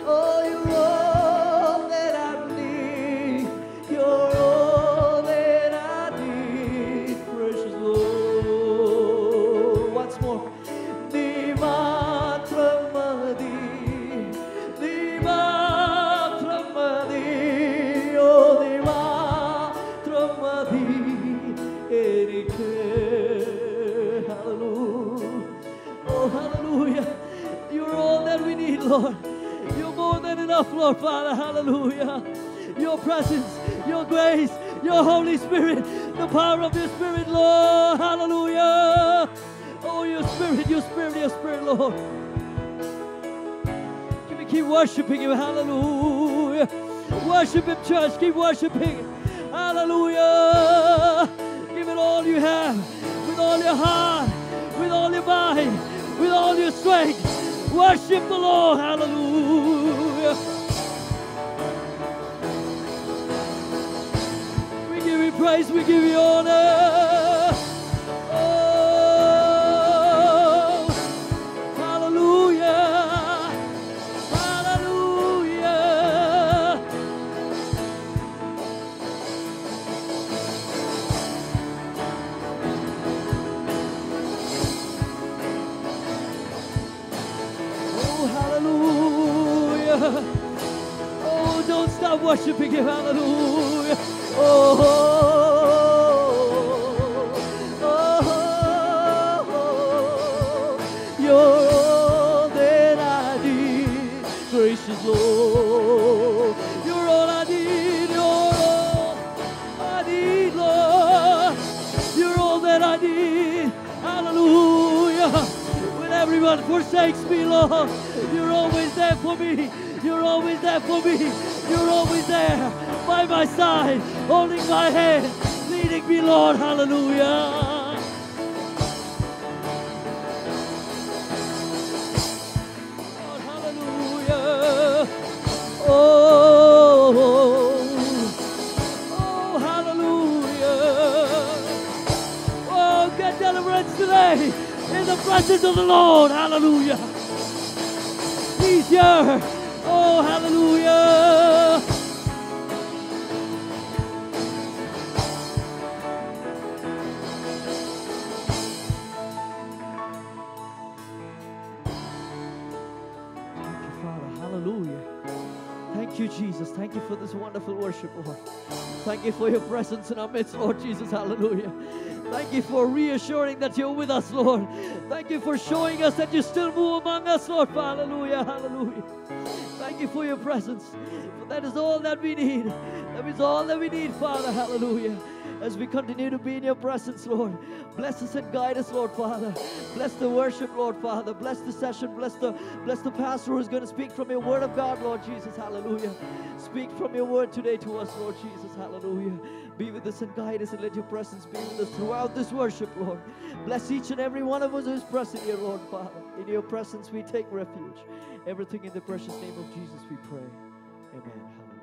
Oh, you're all that I need. You're all that I need, precious Lord. Once more. Dimatramadi, oh Dimatramadi, Erike. Hallelujah. Oh, hallelujah. You're all that we need, Lord. You're more than enough, Lord Father. Hallelujah. Your presence, your grace, your Holy Spirit, the power of your Spirit, Lord. Hallelujah. Oh, your Spirit, your Spirit, your Spirit, Lord. Can we keep worshiping Him? Hallelujah. Worship Him, church. Keep worshiping. Hallelujah. Give it all you have, with all your heart, with all your mind, with all your strength. Worship the Lord. Hallelujah. We give you praise. We give you honor. Oh, hallelujah. Hallelujah. Oh, hallelujah. Oh, don't stop worshiping Him. Hallelujah. Oh, you're all that I need, gracious Lord. You're all I need. You're all I need, Lord. You're all that I need. Hallelujah. When everyone forsakes me, Lord, you're always there for me. You're always there for me. You're always there by my side, holding my hand, leading me, Lord. Hallelujah. Lord, hallelujah. Oh, hallelujah. Oh, get deliverance today in the presence of the Lord. Hallelujah. He's here. Oh, hallelujah. Thank you, Father. Hallelujah. Thank you, Jesus. Thank you for this wonderful worship, Lord. Thank you for your presence in our midst, Lord Jesus. Hallelujah. Thank you for reassuring that you're with us, Lord. Thank you for showing us that you still move among us, Lord. Hallelujah. Hallelujah. Thank you for your presence. For that is all that we need. That is all that we need, Father. Hallelujah. As we continue to be in your presence, Lord, bless us and guide us, Lord Father. Bless the worship, Lord Father. Bless the session. Bless the pastor who is going to speak from your word of God, Lord Jesus. Hallelujah. Speak from your word today to us, Lord Jesus. Hallelujah. Be with us and guide us, and let your presence be with us throughout this worship, Lord. Bless each and every one of us who is present here, Lord Father. In your presence we take refuge. Everything in the precious name of Jesus we pray. Amen. Hallelujah.